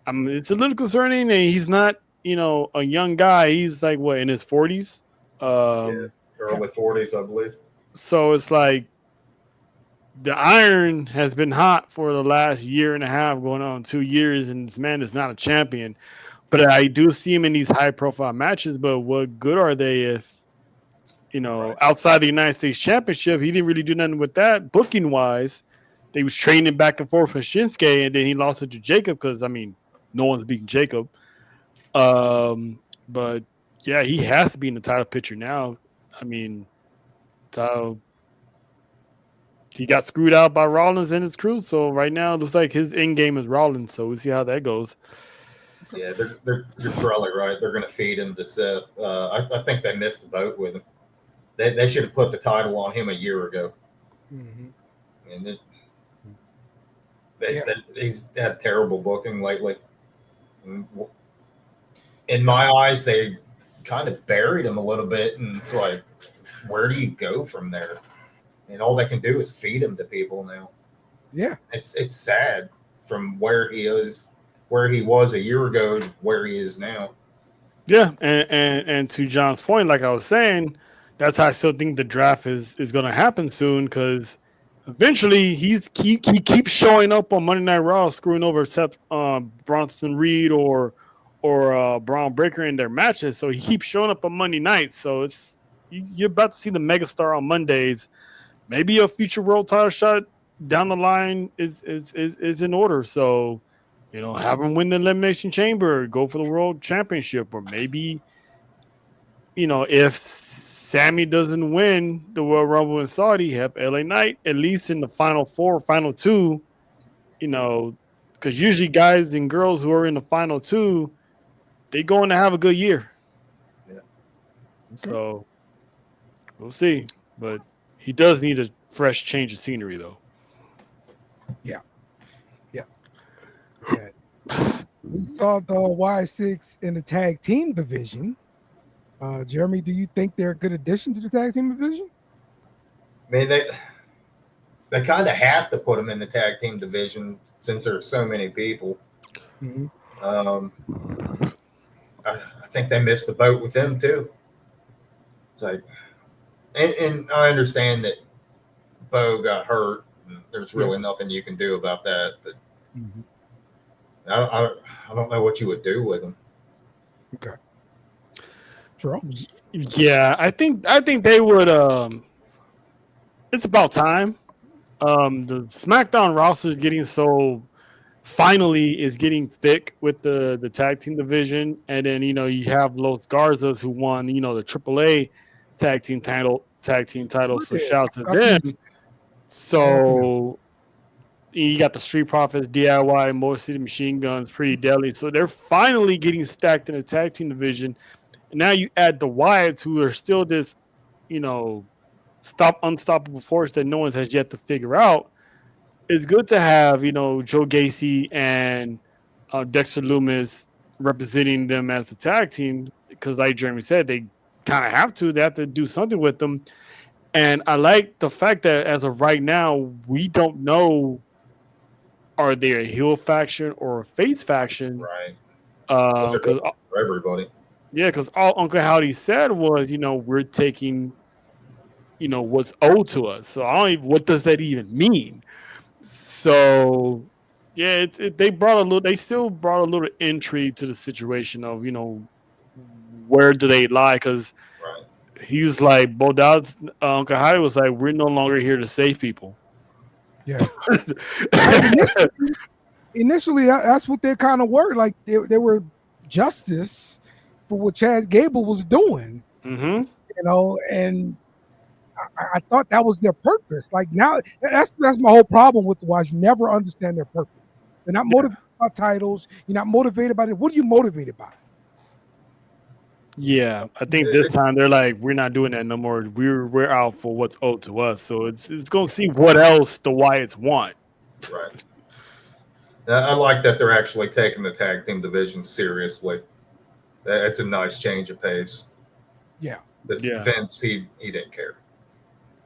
Speaker 5: a little concerning, and he's not, a young guy. He's like in his 40s,
Speaker 6: early 40s, I believe.
Speaker 5: So it's like the iron has been hot for the last year and a half, going on 2 years, and this man is not a champion. But I do see him in these high-profile matches. But what good are they if? Outside the United States Championship, he didn't really do nothing with that booking wise. They was training back and forth with Shinsuke, and then he lost it to Jacob because no one's beating Jacob. But yeah, he has to be in the title picture now. So he got screwed out by Rollins and his crew. So right now it looks like his end game is Rollins. So we'll see how that goes.
Speaker 6: Yeah, you're probably right. They're going to feed him to Seth. I think they missed the boat with him. They should have put the title on him a year ago. Mm-hmm. And he's had terrible booking lately. In my eyes, they kind of buried him a little bit, and it's like, where do you go from there? And all they can do is feed him to people now.
Speaker 4: Yeah,
Speaker 6: it's sad from where he is, where he was a year ago, to where he is now.
Speaker 5: Yeah, and to John's point, like I was saying, that's how I still think the draft is going to happen soon because eventually he keeps showing up on Monday Night Raw, screwing over Seth Bronson Reed or Braun Breaker in their matches. So he keeps showing up on Monday night. So it's you're about to see the megastar on Mondays. Maybe a future world title shot down the line is in order. So, have him win the Elimination Chamber, go for the World Championship, or maybe, if Sammy doesn't win the Royal Rumble in Saudi, have LA Knight at least in the final 4, final 2, because usually guys and girls who are in the final 2, they going to have a good year.
Speaker 6: Yeah.
Speaker 4: Okay.
Speaker 5: So we'll see. But he does need a fresh change of scenery, though.
Speaker 4: Yeah. We saw the Y6 in the tag team division. Jeremy, do you think they're a good addition to the tag team division?
Speaker 6: I mean, they kind of have to put them in the tag team division since there's so many people.
Speaker 4: Mm-hmm.
Speaker 6: I think they missed the boat with them too. It's like, and I understand that Bo got hurt. And there's really nothing you can do about that. But I don't know what you would do with them.
Speaker 4: Okay. True.
Speaker 5: Yeah, I think they would. It's about time. The SmackDown roster is getting getting thick with the tag team division, and then you have Los Garzas who won the AAA tag team title. So shout to them. So you got the Street Profits, DIY, Motor City Machine Guns, Pretty Deadly. So they're finally getting stacked in the tag team division. And now you add the Wyatts, who are still this, unstoppable force that no one has yet to figure out. It's good to have, Joe Gacy and Dexter Lumis representing them as the tag team because, like Jeremy said, they kind of have to. They have to do something with them. And I like the fact that as of right now, we don't know, are they a heel faction or a face faction?
Speaker 6: Right.
Speaker 5: For
Speaker 6: everybody.
Speaker 5: Yeah, because all Uncle Howdy said was, we're taking, what's owed to us. So what does that even mean? So, yeah, they still brought a little intrigue to the situation of, where do they lie? Because he was like, Bo Dowd's Uncle Howdy was like, we're no longer here to save people.
Speaker 4: Yeah. Initially, that's what they kind of were. Like, they were justice for what Chad Gable was doing.
Speaker 5: Mm-hmm.
Speaker 4: And I thought that was their purpose. Like, now, that's my whole problem with the Wise. You never understand their purpose. They're not motivated by titles. You're not motivated by it. What are you motivated by?
Speaker 5: Yeah, I think this time they're like, we're not doing that no more. We're out for what's owed to us. So it's going to see what else the Wyatts want.
Speaker 6: Right. I like that they're actually taking the tag team division seriously. It's a nice change of pace.
Speaker 4: Yeah.
Speaker 6: Vince, he didn't care.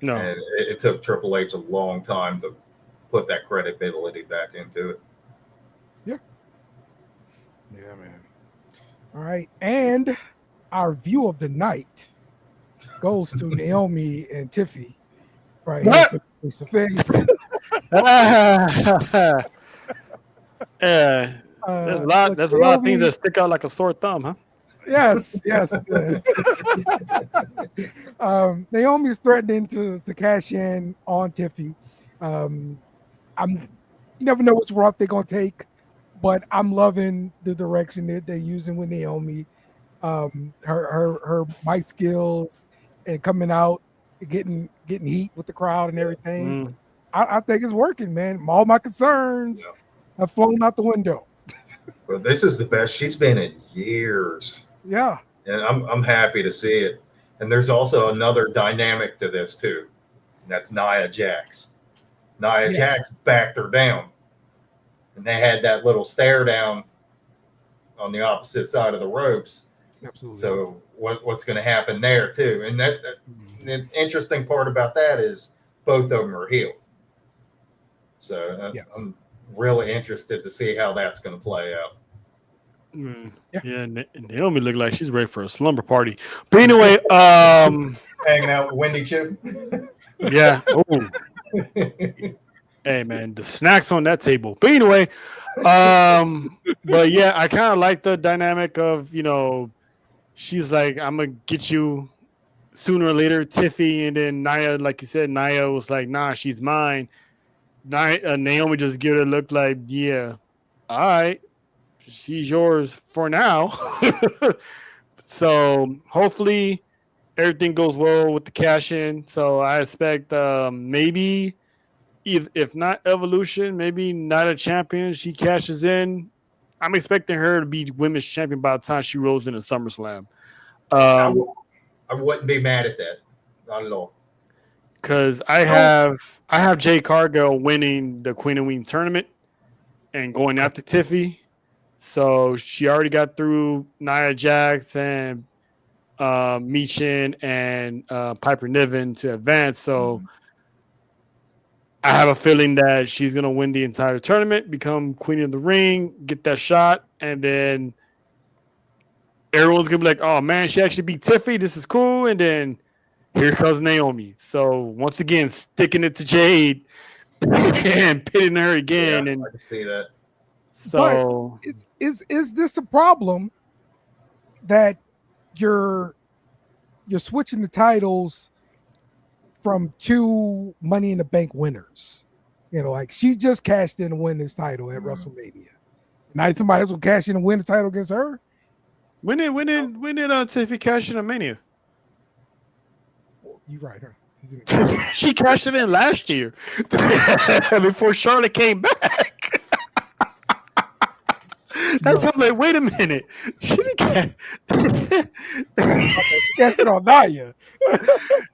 Speaker 5: No.
Speaker 6: And it took Triple H a long time to put that credibility back into it.
Speaker 4: Yeah. Yeah, man. All right. And our view of the night goes to Naomi and Tiffy. Right.
Speaker 5: What?
Speaker 4: Face to face.
Speaker 5: Yeah. There's a lot of things that stick out like a sore thumb, huh?
Speaker 4: Yes. Naomi is threatening to cash in on Tiffy. You never know which route they're gonna take, but I'm loving the direction that they're using with Naomi. Her mic skills and coming out, getting heat with the crowd and everything. I think it's working, man. All my concerns have flown out the window.
Speaker 6: Well, this is the best she's been in years.
Speaker 4: Yeah.
Speaker 6: And I'm happy to see it. And there's also another dynamic to this too. And that's Nia Jax. Nia Jax backed her down. And they had that little stare down on the opposite side of the ropes.
Speaker 4: Absolutely.
Speaker 6: So what's going to happen there too? And the interesting part about that is both of them are heel. So I'm really interested to see how that's going to play out.
Speaker 5: Yeah, Naomi looked like she's ready for a slumber party. But anyway,
Speaker 6: hanging out with Wendy Choo.
Speaker 5: Yeah. Oh. Hey man, the snacks on that table. But anyway, but yeah, I kind of like the dynamic of, she's like, I'm gonna get you sooner or later, Tiffy and then Nia, like you said, Nia was like, nah, she's mine. Naomi just give it a look like, yeah, all right, she's yours for now. So hopefully everything goes well with the cash in. So I expect maybe if not Evolution, maybe not a champion. She cashes in. I'm expecting her to be women's champion by the time she rolls into SummerSlam.
Speaker 6: I wouldn't be mad at that. Not at all.
Speaker 5: Because I have Jay Cargill winning the Queen of Wing tournament and going after Tiffy. So she already got through Nia Jax and Michin and Piper Niven to advance. So I have a feeling that she's going to win the entire tournament, become Queen of the Ring, get that shot, and then everyone's going to be like, oh, man, she actually beat Tiffy. This is cool. And then here comes Naomi. So once again, sticking it to Jade and pitting her again.
Speaker 6: Yeah,
Speaker 5: and
Speaker 6: I can see that.
Speaker 5: So
Speaker 4: but is this a problem that you're switching the titles from two Money in the Bank winners? You know, like she just cashed in to win this title at WrestleMania. Now somebody else will cash in and win the title against her.
Speaker 5: When did Tiffy cash in a Mania?
Speaker 4: Well, you're right, huh?
Speaker 5: She cashed it in last year before Charlotte came back. That's I'm like, wait a minute. She didn't cash
Speaker 4: it on Nia.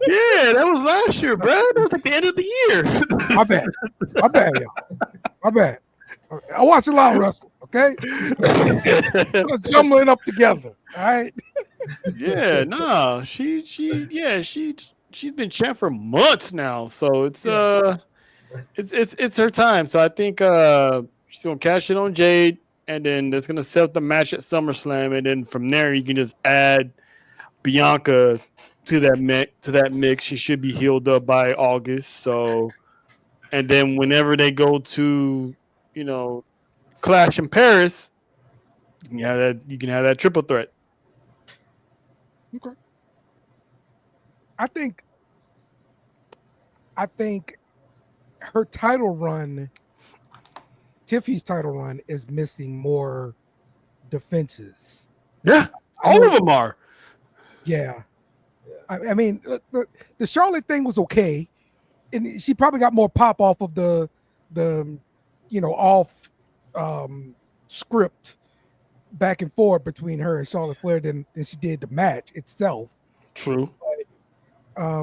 Speaker 5: Yeah, that was last year, bro. That was at the end of the year.
Speaker 4: My bad, y'all. My bad. I watch a lot of wrestling, okay? Let's jumbling up together, all right?
Speaker 5: Yeah, no, she's been champ for months now, so it's her time. So I think she's gonna cash it on Jade, and then that's gonna set up the match at SummerSlam, and then from there you can just add Bianca to that mix. She should be healed up by August. So, and then whenever they go to, Clash in Paris, you can have that triple threat.
Speaker 4: Okay. I think her title run, Tiffy's title run, is missing more defenses.
Speaker 5: Yeah, all of them are.
Speaker 4: Yeah. I mean, the Charlotte thing was okay, and she probably got more pop off of the off script back and forth between her and Charlotte Flair than she did the match itself.
Speaker 5: True.
Speaker 4: But, I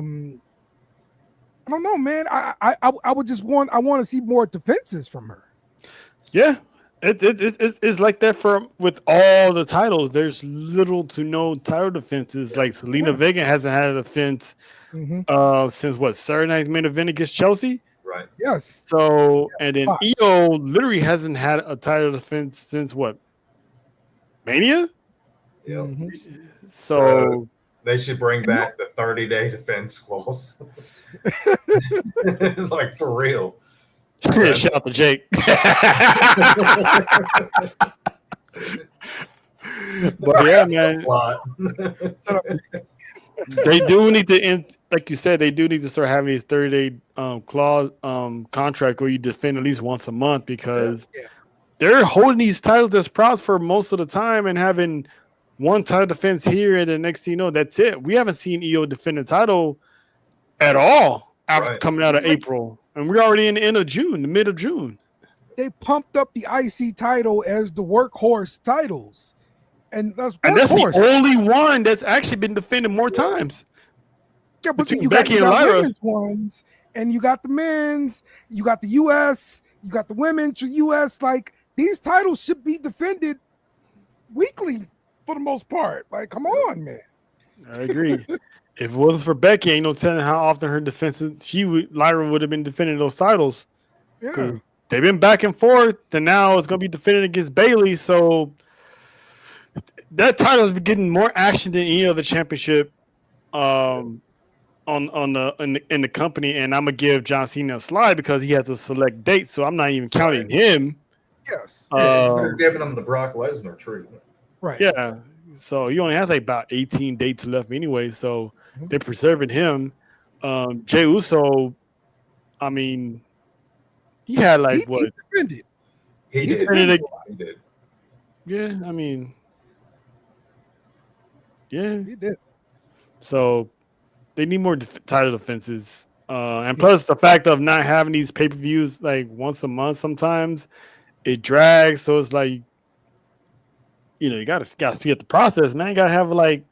Speaker 4: don't know, man. I would just want to see more defenses from her.
Speaker 5: Yeah. It's like that with all the titles. There's little to no title defenses. Like Selena Vega hasn't had a defense since Saturday Night's main event against Chelsea.
Speaker 6: Right.
Speaker 4: Yes.
Speaker 5: So and then Io literally hasn't had a title defense since Mania.
Speaker 6: Yeah.
Speaker 4: Mm-hmm.
Speaker 5: So
Speaker 6: they should bring back the 30-day defense clause. Like for real.
Speaker 5: Shout out to Jake. But yeah, man. They do need to, like you said, they do need to start having these 30-day clause contract where you defend at least once a month, because they're holding these titles as props for most of the time and having one title defense here, and the next thing you know, that's it. We haven't seen Io defend the title at all after coming out of April. And we're already in the end of June, the mid of June.
Speaker 4: They pumped up the IC title as the workhorse titles. And that's
Speaker 5: the only one that's actually been defended more times.
Speaker 4: Yeah, but you got women's ones, and you got the men's, you got the US, you got the women's US. Like, these titles should be defended weekly for the most part. Like, come on, man.
Speaker 5: I agree. If it wasn't for Becky, ain't no telling how often her defenses Lyra would have been defending those titles.
Speaker 4: Yeah,
Speaker 5: they've been back and forth, and now it's gonna be defended against Bayley. So that title is getting more action than any other championship in the company. And I'm gonna give John Cena a slide because he has a select date, so I'm not even counting him.
Speaker 4: Yes,
Speaker 6: they're giving him the Brock Lesnar treatment.
Speaker 4: Right.
Speaker 5: Yeah. So he only has like about 18 dates left anyway. So they're preserving him. Jey Uso, I mean, he had like
Speaker 4: He
Speaker 5: what?
Speaker 4: defended.
Speaker 6: He did. He did.
Speaker 5: Yeah, I mean, yeah,
Speaker 4: He did.
Speaker 5: So they need more title defenses. And plus the fact of not having these pay-per-views like once a month, sometimes it drags. So it's like, you gotta speed up the process, man. You gotta have like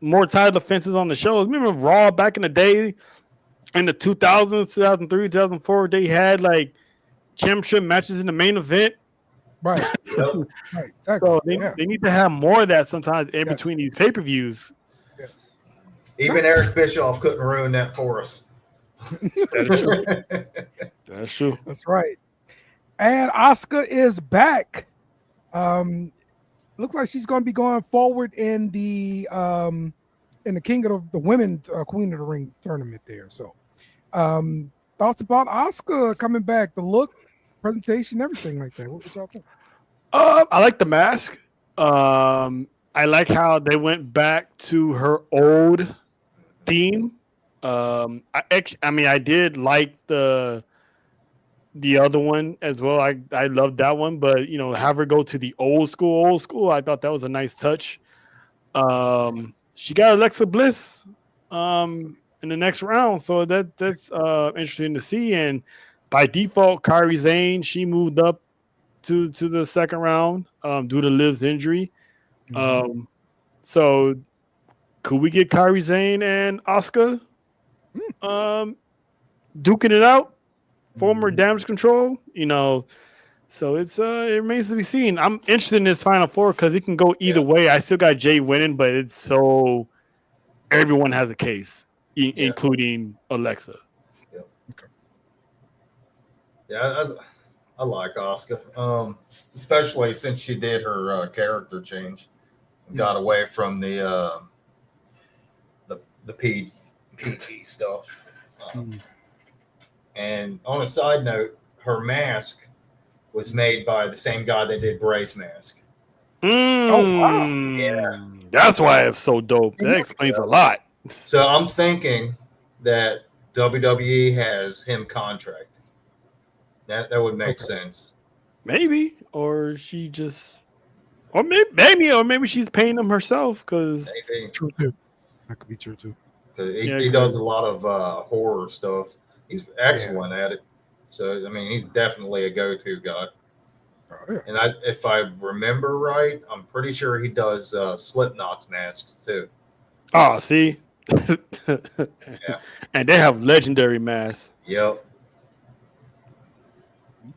Speaker 5: more title defenses on the shows. Remember Raw back in the day, in the 2000s, 2003, 2004, they had like championship matches in the main event.
Speaker 4: Right. Right. Exactly.
Speaker 5: So they need to have more of that sometimes in between these pay-per-views.
Speaker 4: Yes.
Speaker 6: Even Eric Bischoff couldn't ruin that for us.
Speaker 5: That is true. That's true.
Speaker 4: That's right. And Asuka is back. Looks like she's going to be going forward in the King of the Women Queen of the Ring tournament there. So, thoughts about Asuka coming back, the look, presentation, everything like that. What y'all think?
Speaker 5: I like the mask. I like how they went back to her old theme. I did like the other one as well. I loved that one, but have her go to the old school. I thought that was a nice touch. She got Alexa Bliss in the next round, so that's interesting to see. And by default, Kairi Sane, she moved up to the second round due to Liv's injury.
Speaker 4: Mm-hmm.
Speaker 5: So could we get Kairi Sane and Asuka duking it out? Former Damage Control, so it remains to be seen. I'm interested in this Final Four because it can go either way. I still got Jay winning, but it's so everyone has a case, including Alexa.
Speaker 6: Yeah. Okay. Yeah, I like Asuka, especially since she did her character change, got away from the PG stuff. And on a side note, her mask was made by the same guy that did Bray's mask.
Speaker 4: Oh, wow.
Speaker 6: Yeah.
Speaker 5: That's why it's so dope. That explains a lot.
Speaker 6: So I'm thinking that WWE has him contracted. That would make sense.
Speaker 5: Maybe. Or she just... Or maybe she's paying him herself because...
Speaker 4: True, too. That could be true, too.
Speaker 6: He does a lot of horror stuff. He's excellent at it. So, I mean, he's definitely a go-to guy.
Speaker 4: Oh, yeah.
Speaker 6: And if I remember right, I'm pretty sure he does Slipknot's masks, too.
Speaker 5: Oh, see?
Speaker 6: Yeah.
Speaker 5: And they have legendary masks.
Speaker 6: Yep.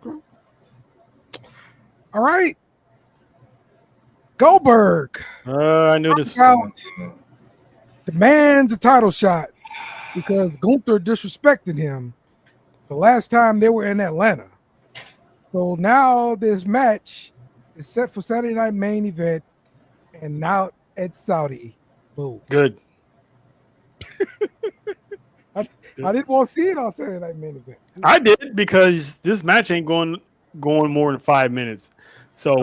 Speaker 4: Okay. All right. Goldberg.
Speaker 5: I knew this was coming.
Speaker 4: Demands a title shot because Gunther disrespected him the last time they were in Atlanta. So now this match is set for Saturday night main event and now it's Saudi. Boom.
Speaker 5: Good.
Speaker 4: I didn't want to see it on Saturday night main event.
Speaker 5: I did because this match ain't going more than 5 minutes. So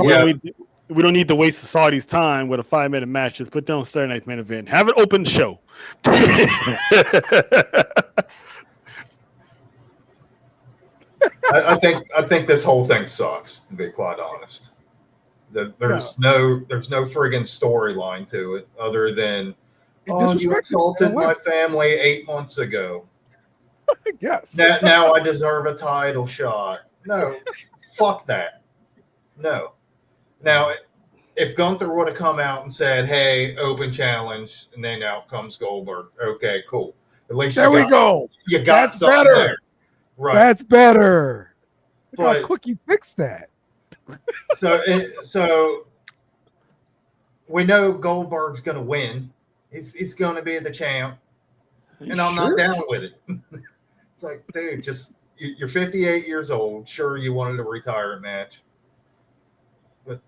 Speaker 5: we don't need to waste the Saudis' time with a 5-minute match. Just put them on Saturday night's main event. Have it open the show.
Speaker 6: I think this whole thing sucks, to be quite honest. There's no friggin' storyline to it other than you assaulted my family 8 months ago.
Speaker 4: Yes.
Speaker 6: Now I deserve a title shot. No, fuck that. No. Now, if Gunther would have come out and said, "Hey, open challenge," and then out comes Goldberg, okay, cool. At least
Speaker 4: there we go.
Speaker 6: You got
Speaker 4: That's
Speaker 6: something
Speaker 4: better.
Speaker 6: there. Right.
Speaker 4: That's better. Look how quick you fixed that.
Speaker 6: So we know Goldberg's going to win. He's going to be the champ, and I'm not down with it. It's like, dude, you're 58 years old. Sure, you wanted a retirement match, but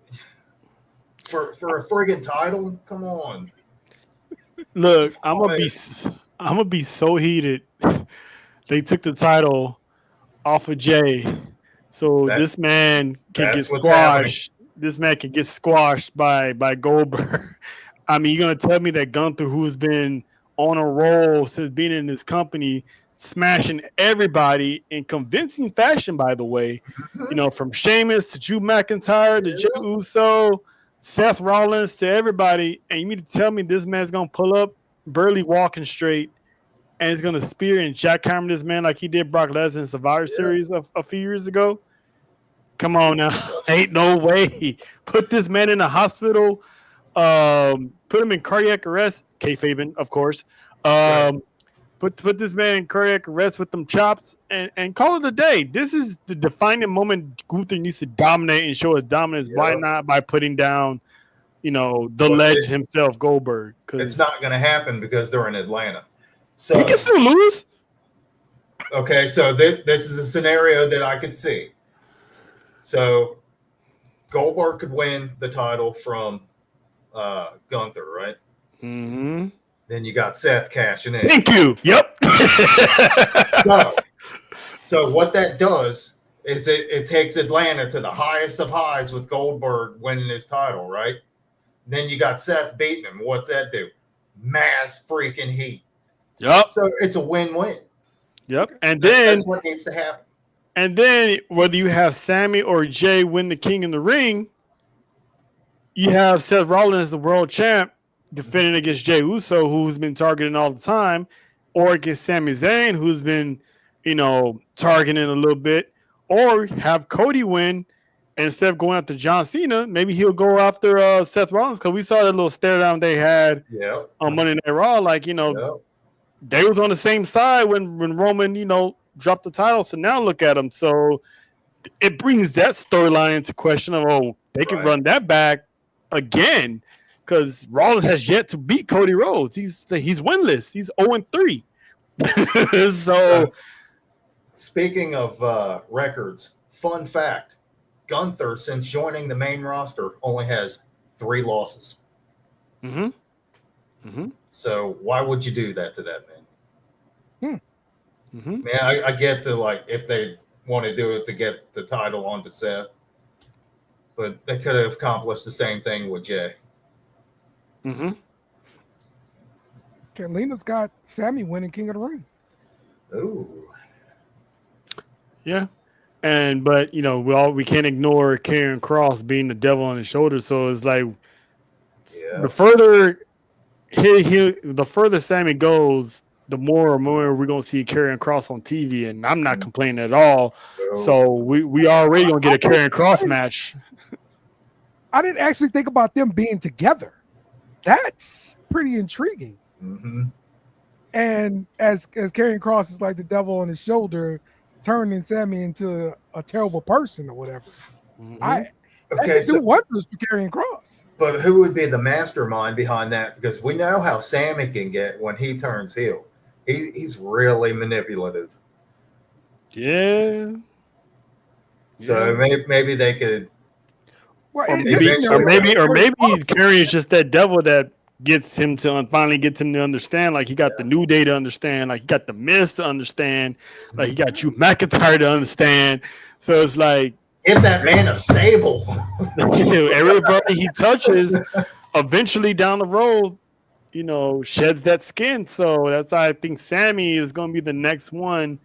Speaker 6: for a friggin' title, come on.
Speaker 5: Look, I'm gonna be so heated. They took the title off of Jay, so this man can get squashed. This man can get squashed by Goldberg. I mean, you're gonna tell me that Gunther, who's been on a roll since being in this company, smashing everybody in convincing fashion, by the way. You know, from Sheamus to Drew McIntyre to Jey Uso, Seth Rollins to everybody. And you mean to tell me this man's going to pull up, barely walking straight, and he's going to spear and jackhammer this man like he did Brock Lesnar in Survivor Series a few years ago? Come on now. Ain't no way. Put this man in a hospital. Put him in cardiac arrest. Kayfabe, of course. Put this man in cardiac arrest with them chops and call it a day. This is the defining moment Gunther needs to dominate and show his dominance. Why not by putting down, the legend himself, Goldberg?
Speaker 6: It's not going to happen because they're in Atlanta. So
Speaker 5: he can still lose.
Speaker 6: Okay, so this is a scenario that I could see. So Goldberg could win the title from Gunther, right?
Speaker 5: Mm-hmm.
Speaker 6: Then you got Seth cashing in.
Speaker 5: Thank you. Yep.
Speaker 6: So what that does is it takes Atlanta to the highest of highs with Goldberg winning his title, right? Then you got Seth beating him. What's that do? Mass freaking heat.
Speaker 5: Yep.
Speaker 6: So it's a win-win.
Speaker 5: Yep. And then
Speaker 6: that's what needs to happen.
Speaker 5: And then whether you have Sammy or Jay win the King in the Ring, you have Seth Rollins, the world champ, defending against Jey Uso, who's been targeting all the time, or against Sami Zayn, who's been, targeting a little bit, or have Cody win, and instead of going after John Cena, maybe he'll go after Seth Rollins, because we saw that little stare down they had on Monday Night Raw. Like, they was on the same side when Roman, dropped the title. So now look at them. So it brings that storyline into question of, they can run that back again, because Rollins has yet to beat Cody Rhodes. He's winless. He's 0-3. So
Speaker 6: speaking of records, fun fact, Gunther, since joining the main roster, only has 3 losses.
Speaker 5: Mm-hmm. Mm-hmm.
Speaker 6: So why would you do that to that man?
Speaker 5: Mm-hmm.
Speaker 6: Man, I get if they want to do it to get the title onto Seth, but they could have accomplished the same thing with Jay.
Speaker 5: Mm-hmm.
Speaker 4: Carolina's got Sammy winning King of the Ring.
Speaker 6: Ooh.
Speaker 5: Yeah. But we can't ignore Karrion Kross being the devil on his shoulder. So it's like the further the further Sammy goes, the more and more we're gonna see Karrion Kross on TV, and I'm not complaining at all. So we already gonna get a Karrion Kross match.
Speaker 4: I didn't actually think about them being together. That's pretty intriguing.
Speaker 6: Mm-hmm.
Speaker 4: And as Karrion Kross is like the devil on his shoulder, turning Sammy into a terrible person or whatever.
Speaker 5: Mm-hmm.
Speaker 4: I can do wonders for Karrion Kross.
Speaker 6: But who would be the mastermind behind that? Because we know how Sammy can get when he turns heel. He's really manipulative.
Speaker 5: Yeah.
Speaker 6: So maybe they could.
Speaker 4: Well,
Speaker 5: or maybe Karrion is just that devil that gets him to finally gets him to understand. Like he got the New Day to understand. Like he got the Miz to understand. Like he got Drew McIntyre to understand. So it's like,
Speaker 6: give that man a stable.
Speaker 5: Everybody he touches, eventually down the road, sheds that skin. So that's why I think Sammy is going to be the next one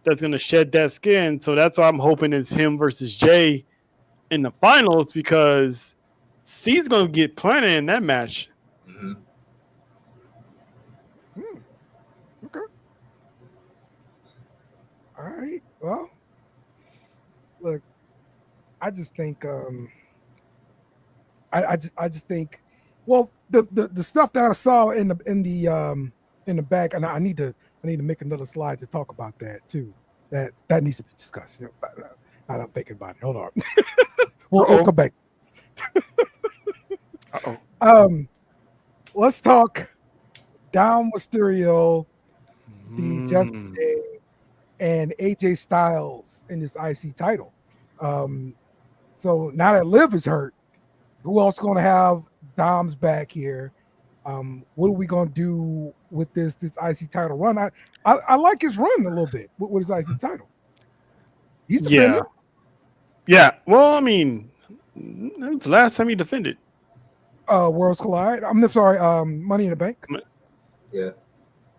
Speaker 5: that's going to shed that skin. So that's why I'm hoping it's him versus Jay in the finals, because C's going to get plenty in that match.
Speaker 6: Mm-hmm.
Speaker 4: Okay. All right. Well, look, I just think I just think, well, the stuff that I saw in the back, and I need to make another slide to talk about that too. That needs to be discussed. I'm thinking about it. Hold on. we'll come back. Let's talk Dom Mysterio, the Judgment Day, and AJ Styles in this IC title. So now that Liv is hurt, who else going to have Dom's back here? What are we going to do with this IC title run? I like his run a little bit with his IC title. He's defending.
Speaker 5: Yeah. Well, I mean, that was the last time he defended.
Speaker 4: Worlds Collide. I'm sorry. Money in the Bank.
Speaker 6: Yeah.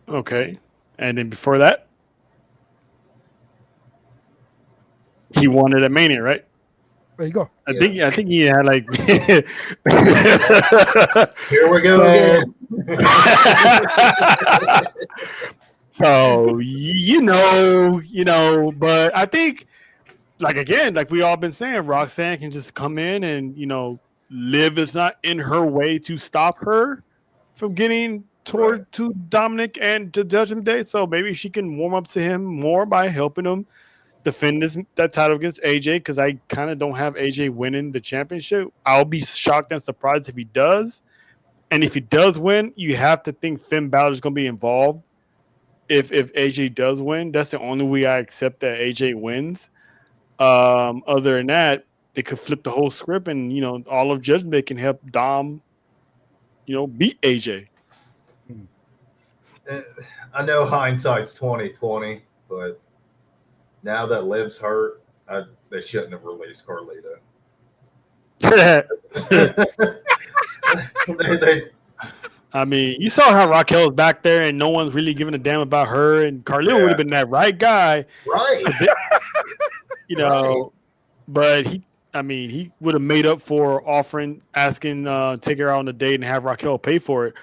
Speaker 5: Okay. And then before that, he won it at Mania, right?
Speaker 4: There you go.
Speaker 5: I think he had like.
Speaker 6: Here we go again.
Speaker 5: So but I think, like again, like we all been saying, Roxanne can just come in and Liv is not in her way to stop her from getting to Dominic and to Judgment Day. So maybe she can warm up to him more by helping him defend that title against AJ, because I kind of don't have AJ winning the championship. I'll be shocked and surprised if he does. And if he does win, you have to think Finn Balor is going to be involved. If AJ does win, that's the only way I accept that AJ wins. Other than that, they could flip the whole script, and all of Judgment Day can help Dom, beat AJ.
Speaker 6: I know hindsight's 20/20, but now that Liv's hurt, they shouldn't have released Carlito.
Speaker 5: I mean, you saw how Raquel was back there, and no one's really giving a damn about her. And Carlito would have been that right guy,
Speaker 6: right?
Speaker 5: But he would have made up for asking take her out on a date and have Raquel pay for it.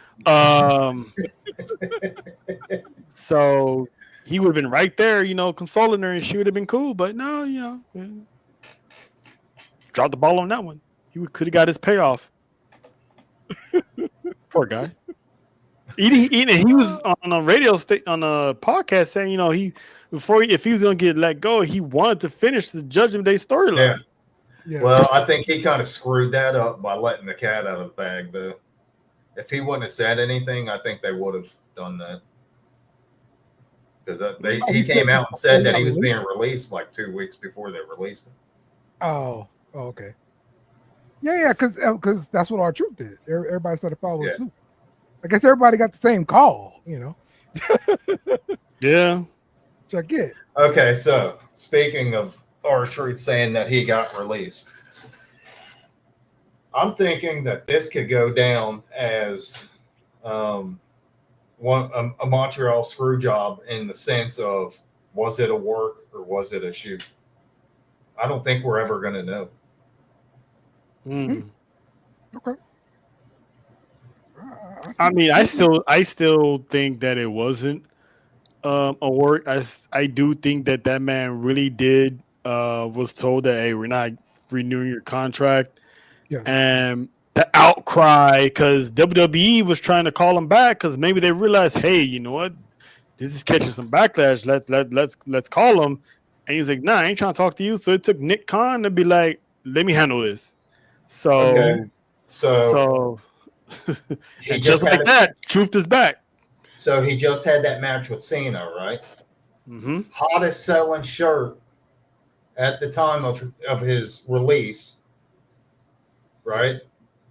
Speaker 5: So he would have been right there, consoling her, and she would have been cool. But no, dropped the ball on that one. He could have got his payoff. Poor guy. He was on a radio on a podcast saying, if he was gonna get let go, he wanted to finish the Judgment Day storyline.
Speaker 6: Yeah. Well, I think he kind of screwed that up by letting the cat out of the bag, though. If he wouldn't have said anything, I think they would have done that. Because he came out and said that he was being released like 2 weeks before they released him.
Speaker 4: Oh, okay. Yeah, because that's what R-Truth did. Everybody started following suit. I guess everybody got the same call,
Speaker 5: Yeah.
Speaker 4: Check it.
Speaker 6: Okay, so speaking of R-Truth saying that he got released, I'm thinking that this could go down as a Montreal screw job, in the sense of, was it a work or was it a shoot? I don't think we're ever going to know.
Speaker 4: Okay.
Speaker 5: I still think that it wasn't a work. I do think that man really did was told that, hey, we're not renewing your contract.
Speaker 4: Yeah. And
Speaker 5: the outcry, because WWE was trying to call him back, because maybe they realized, hey, you know what, this is catching some backlash. Let's call him. And he's like, nah, I ain't trying to talk to you. So it took Nick Khan to be like, let me handle this. So
Speaker 6: he
Speaker 5: just like that, Truth is back.
Speaker 6: So he just had that match with Cena, right?
Speaker 5: Mm-hmm.
Speaker 6: Hottest selling shirt at the time of his release, right?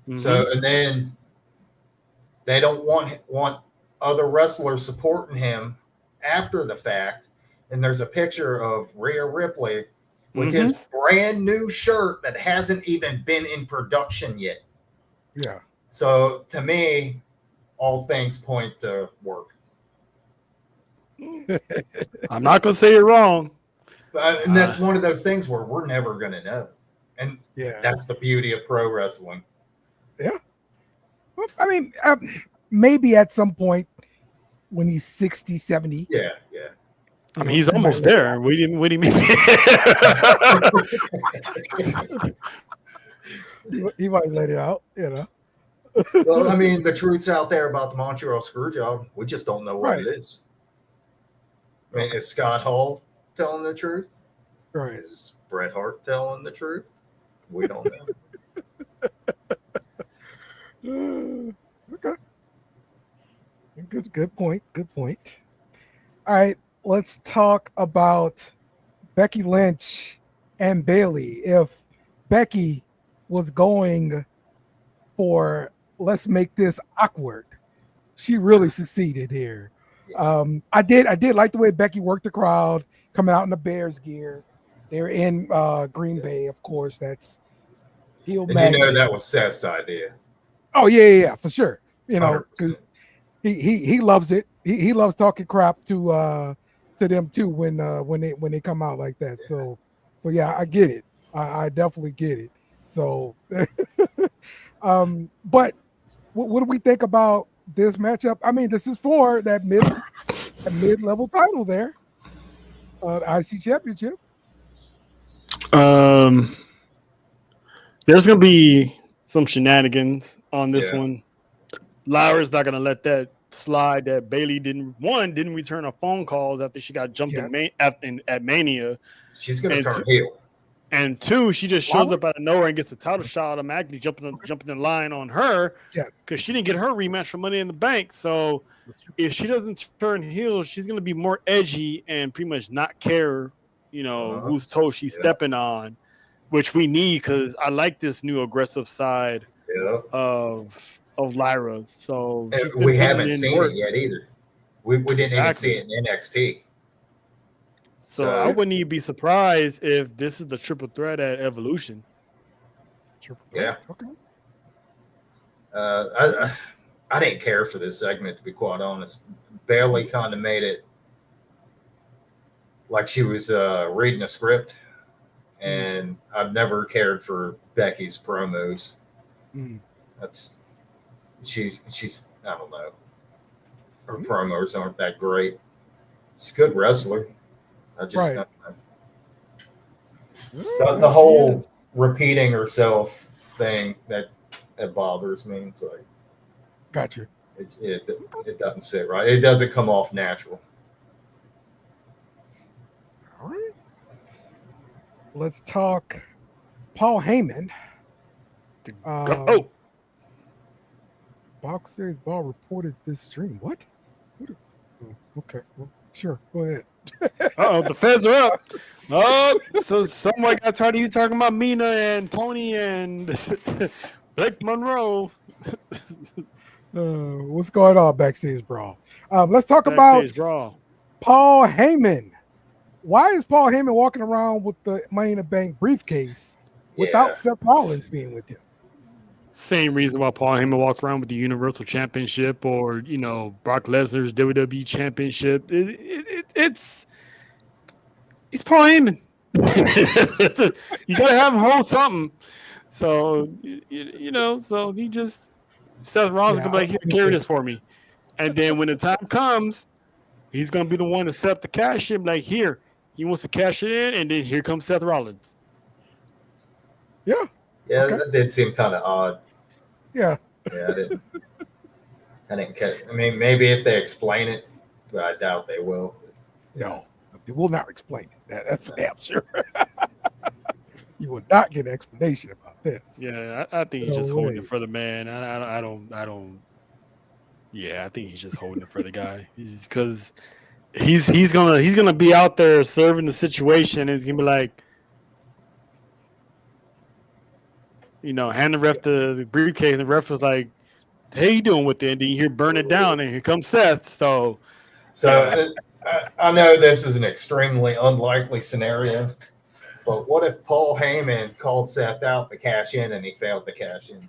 Speaker 6: Mm-hmm. So, and then they don't want other wrestlers supporting him after the fact. And there's a picture of Rhea Ripley with his brand new shirt that hasn't even been in production yet.
Speaker 4: Yeah.
Speaker 6: So to me, all things point to work.
Speaker 5: I'm not going to say you're wrong.
Speaker 6: And that's one of those things where we're never going to know. And that's the beauty of pro wrestling.
Speaker 4: Yeah. Well, I mean, maybe at some point when he's 60, 70.
Speaker 6: Yeah.
Speaker 5: I mean, he's almost there. What do you mean?
Speaker 4: He might let it out,
Speaker 6: Well, I mean, the truth's out there about the Montreal screw job. We just don't know what it is. I mean, is Scott Hall telling the truth?
Speaker 4: Right.
Speaker 6: Is Bret Hart telling the truth? We don't
Speaker 4: know. Okay. Good point. All right, let's talk about Becky Lynch and Bayley. If Becky was going for let's make this awkward, she really succeeded here. I did like the way Becky worked the crowd, coming out in the Bears gear. They're in Green Bay, of course. That's heel magnet.
Speaker 6: That was Seth's idea.
Speaker 4: Oh yeah, for sure. Because he loves it. he loves talking crap to them too when they come out like that. So yeah, I get it. I definitely get it. So, but what do we think about this matchup? I mean, this is for that mid-level title there, IC Championship.
Speaker 5: There's gonna be some shenanigans on this one. Lyra's not gonna let that slide. That Bailey didn't return her phone calls after she got jumped at Mania.
Speaker 6: She's gonna turn heel.
Speaker 5: And 2, she just shows up out of nowhere and gets a title shot automatically, jumping in line on her. Because she didn't get her rematch for Money in the Bank. So if she doesn't turn heel, she's gonna be more edgy and pretty much not care, whose toe she's stepping on, which we need because I like this new aggressive side of Lyra. So
Speaker 6: we haven't seen it yet either. We didn't even see it in NXT.
Speaker 5: So I wouldn't even be surprised if this is the triple threat at Evolution.
Speaker 6: Yeah. Okay. I didn't care for this segment, to be quite honest. Bailey kind of made it like she was reading a script, and I've never cared for Becky's promos. She's I don't know. Her promos aren't that great. She's a good wrestler. I just the whole repeating herself thing that bothers me. It's like,
Speaker 4: gotcha.
Speaker 6: It doesn't sit right. It doesn't come off natural.
Speaker 4: All right. Let's talk Paul Heyman. Box says Ball reported this stream. What? Okay. Well, sure. Go ahead.
Speaker 5: The feds are up. Oh, so someone got tired of you talking about Mina and Tony and Blake Monroe.
Speaker 4: What's going on backstage brawl? Let's talk about Paul Heyman. Why is Paul Heyman walking around with the Money in the Bank briefcase without Seth Rollins being with him?
Speaker 5: Same reason why Paul Heyman walks around with the Universal Championship or, Brock Lesnar's WWE Championship. It's Paul Heyman. You got to have him hold something. So, so he just, Seth Rollins going to be like, here, carry this for me. And then when the time comes, he's going to be the one to set up the cash in, like, here, he wants to cash it in, and then here comes Seth Rollins.
Speaker 4: Yeah.
Speaker 6: Yeah, that did seem kind of odd.
Speaker 4: Yeah.
Speaker 6: Yeah, I didn't catch. I mean, maybe if they explain it, but I doubt they will.
Speaker 4: No, they will not explain it. That's for damn sure. You will not get an explanation about this.
Speaker 5: Yeah, I think he's just holding it for the man. I don't. Yeah, I think he's just holding it for the guy. Because he's gonna be out there serving the situation, and he's gonna be like, hand the ref the briefcase, and the ref was like, "Hey, you doing with it?" And then you hear burn it down, and here comes Seth. So
Speaker 6: I know this is an extremely unlikely scenario, but what if Paul Heyman called Seth out to cash in, and he failed to cash in?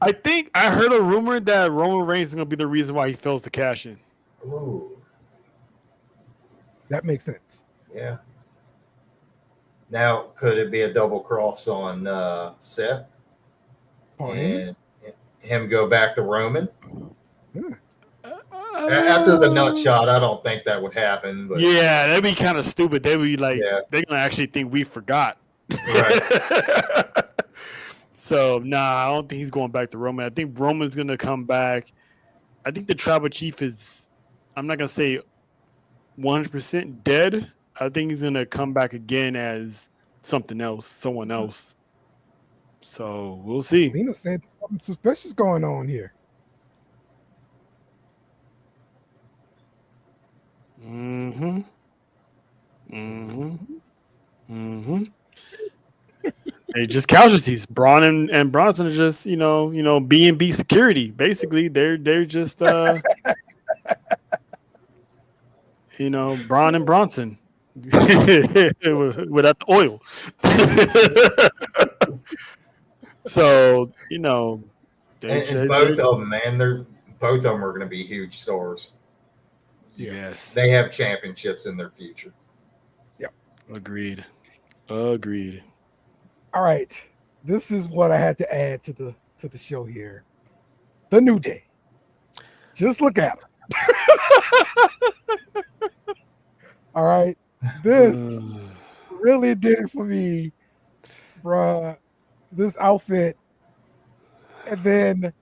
Speaker 5: I think I heard a rumor that Roman Reigns is going to be the reason why he fails to cash in.
Speaker 6: Ooh,
Speaker 4: that makes sense.
Speaker 6: Yeah. Now, could it be a double cross on Seth? And him go back to Roman? After the nut shot, I don't think that would happen. But
Speaker 5: yeah, that'd be kind of stupid. They'd be like, they're going to actually think we forgot.
Speaker 6: Right.
Speaker 5: So, I don't think he's going back to Roman. I think Roman's going to come back. I think the tribal chief is, I'm not going to say 100% dead. I think he's going to come back again as someone else. So, we'll see.
Speaker 4: Lena said something suspicious going on here.
Speaker 5: They just casualties. Braun and Bronson are just, B&B security. Basically, they're just, Braun and Bronson without the oil. So,
Speaker 6: and both of them, man, both of them are going to be huge stars.
Speaker 5: Yes.
Speaker 6: They have championships in their future.
Speaker 4: Yep.
Speaker 5: Agreed.
Speaker 4: All right. This is what I had to add to the show here. The New Day. Just look at them. All right. This really did it for me, bruh. This outfit. And then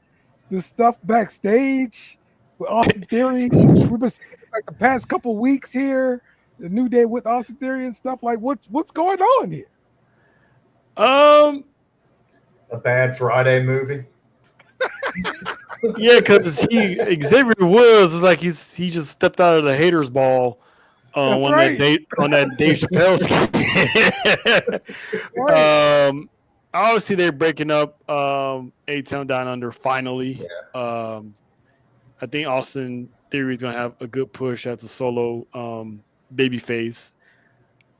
Speaker 4: the stuff backstage with Austin Theory. We've been seeing like the past couple weeks here. The New Day with Austin Theory and stuff. Like, what's going on here?
Speaker 6: A bad Friday movie.
Speaker 5: Yeah, because Xavier Woods is like he just stepped out of the haters ball on that Dave Chappelle skit. Obviously they're breaking up A-Town Down Under finally.
Speaker 6: Yeah.
Speaker 5: I think Austin Theory is gonna have a good push as a solo babyface.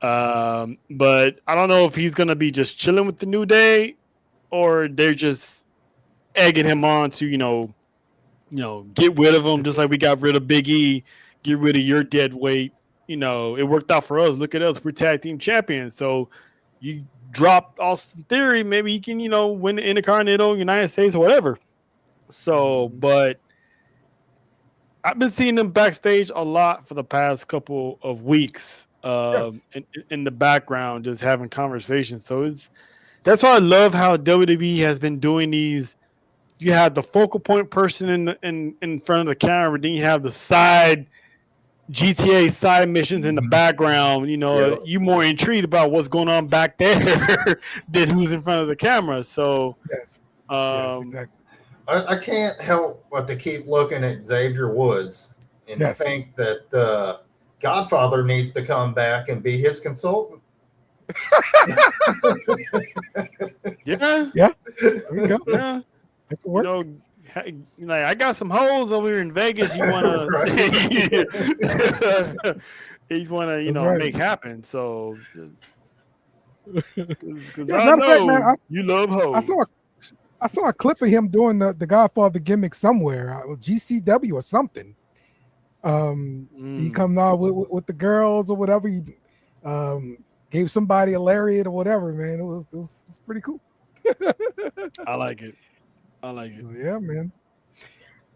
Speaker 5: But I don't know if he's gonna be just chilling with the New Day or they're just egging him on to, get rid of him, just like we got rid of Big E, get rid of your dead weight. It worked out for us. Look at us, we're tag team champions. So you drop Austin Theory, maybe he can, win the Intercontinental, United States, or whatever. So, but I've been seeing them backstage a lot for the past couple of weeks, in the background, just having conversations. So that's why I love how WWE has been doing these. You have the focal point person in front of the camera, then you have the side GTA side missions in the background. You more intrigued about what's going on back there than who's in front of the camera. So
Speaker 4: yes, exactly.
Speaker 6: I can't help but to keep looking at Xavier Woods and think that Godfather needs to come back and be his consultant.
Speaker 5: Yeah.
Speaker 4: There we go.
Speaker 5: Yeah.
Speaker 4: It can work.
Speaker 5: I got some hoes over here in Vegas. You wanna, make happen. So, because I know you love hoes.
Speaker 4: I saw a clip of him doing the Godfather gimmick somewhere, GCW or something. He come out with the girls or whatever. He gave somebody a lariat or whatever. Man, it was pretty cool.
Speaker 5: I like it.
Speaker 4: So, yeah, man.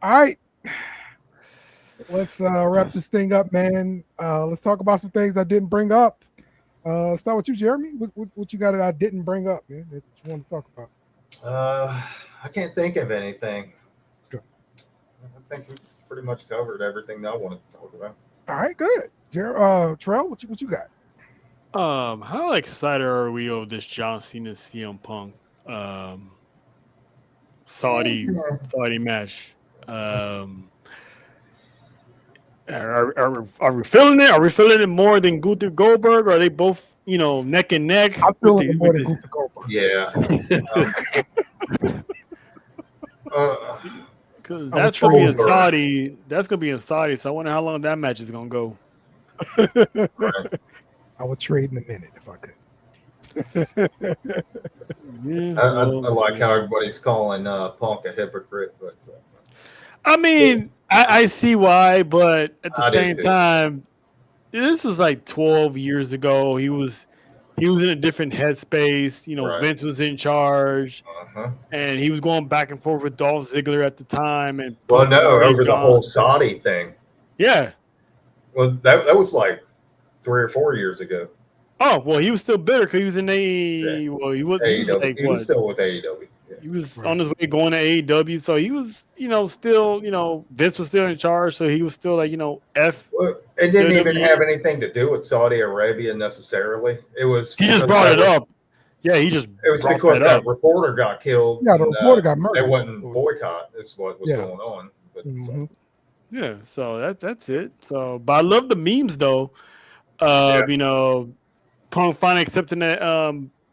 Speaker 4: All right. Let's wrap this thing up, man. Let's talk about some things I didn't bring up. Start with you, Jeremy. What you got that I didn't bring up, man, that you want to talk about?
Speaker 6: I can't think of anything.
Speaker 4: Sure.
Speaker 6: I think we pretty much covered everything that I wanted to talk about.
Speaker 4: All right, good. Trell, what you got?
Speaker 5: How excited are we over this John Cena CM Punk Saudi match? Are we feeling it? Are we feeling it more than Gunther Goldberg? Or are they both, neck and neck?
Speaker 4: I'm feeling it more than Gunther Goldberg.
Speaker 6: Yeah.
Speaker 5: Because that's gonna be in Saudi. That's gonna be in Saudi. So I wonder how long that match is gonna go.
Speaker 6: Right.
Speaker 4: I would trade in a minute if I could.
Speaker 6: I like how everybody's calling Punk a hypocrite, but
Speaker 5: I mean, I see why, but at the same time, this was like 12 years ago. He was in a different headspace.
Speaker 6: Right.
Speaker 5: Vince was in charge, and he was going back and forth with Dolph Ziggler at the time. And
Speaker 6: over the whole Saudi thing.
Speaker 5: Yeah.
Speaker 6: Well, that was like 3 or 4 years ago.
Speaker 5: Oh well, he was still bitter because he was in AEW.
Speaker 6: Yeah.
Speaker 5: Well, he was
Speaker 6: still with AEW. Yeah.
Speaker 5: He was on his way going to AEW, so he was, still, Vince was still in charge, so he was still like, F.
Speaker 6: Well, it didn't even have anything to do with Saudi Arabia necessarily. It was
Speaker 5: he just brought it up. Yeah, it was
Speaker 6: because that reporter got killed.
Speaker 4: Yeah, the reporter got murdered.
Speaker 6: They wouldn't boycott. Is what was going on. But,
Speaker 5: yeah, so that's it. So, but I love the memes though. Punk finally accepting that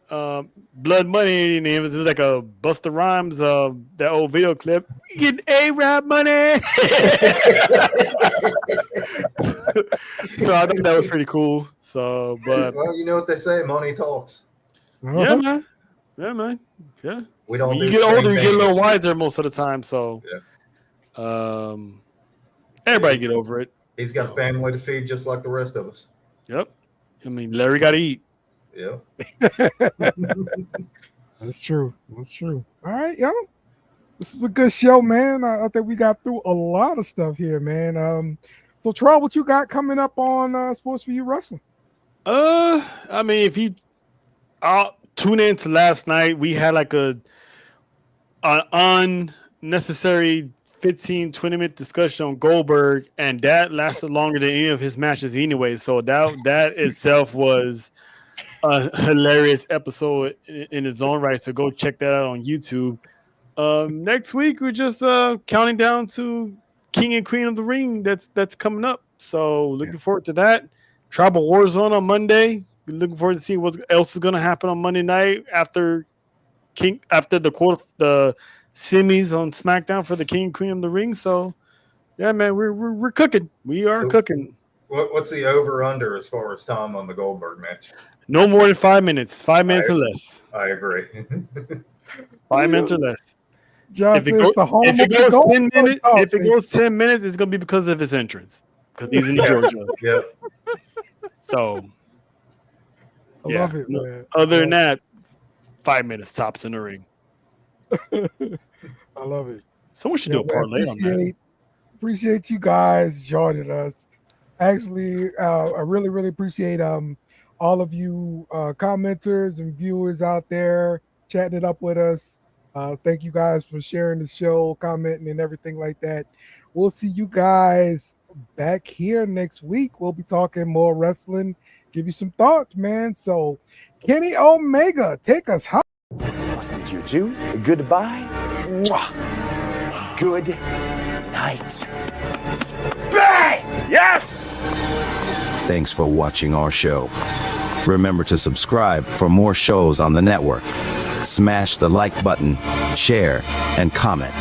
Speaker 5: Blood Money, and it was like a Busta Rhymes that old video clip. You get A-Rap money. So I think that was pretty cool. So, but
Speaker 6: you know what they say, money talks.
Speaker 5: Yeah, man. Yeah.
Speaker 6: We don't.
Speaker 5: When you get older, you get a little wiser most of the time. So, Everybody get over it.
Speaker 6: He's got a family to feed just like the rest of us.
Speaker 5: Yep. I mean, Larry got to eat.
Speaker 6: Yeah.
Speaker 4: That's true. That's true. All right, yo. This is a good show, man. I think we got through a lot of stuff here, man. So, Troy, what you got coming up on Sports for You Wrestling?
Speaker 5: I mean, if you tune into last night, we had like an unnecessary 15-20-minute discussion on Goldberg, and that lasted longer than any of his matches anyway. So that itself was a hilarious episode in its own right. So go check that out on YouTube. Next week we're just counting down to King and Queen of the Ring that's coming up. So looking forward to that. Tribal Warzone on Monday. Looking forward to see what else is going to happen on Monday night after the semis on SmackDown for the King and Queen of the Ring. So yeah, man, we're cooking. We are cooking.
Speaker 6: What's the over under as far as time on the Goldberg match?
Speaker 5: No more than 5 minutes. 5 minutes or less.
Speaker 6: I agree.
Speaker 5: 5 minutes or less.
Speaker 4: If
Speaker 5: it goes 10 minutes, it's gonna be because of his entrance. Because he's in Georgia.
Speaker 6: Yeah.
Speaker 5: So
Speaker 4: I love it, man.
Speaker 5: Other than that, 5 minutes tops in the ring.
Speaker 4: I love it.
Speaker 5: Someone should do a parlay on that.
Speaker 4: Appreciate you guys joining us. Actually, I really, really appreciate all of you commenters and viewers out there chatting it up with us. Thank you guys for sharing the show, commenting, and everything like that. We'll see you guys back here next week. We'll be talking more wrestling, give you some thoughts, man. So, Kenny Omega, take us home.
Speaker 3: Nice to meet you too. Goodbye. Mwah. Good night. Bang! Yes!
Speaker 1: Thanks for watching our show. Remember to subscribe for more shows on the network. Smash the like button, share, and comment.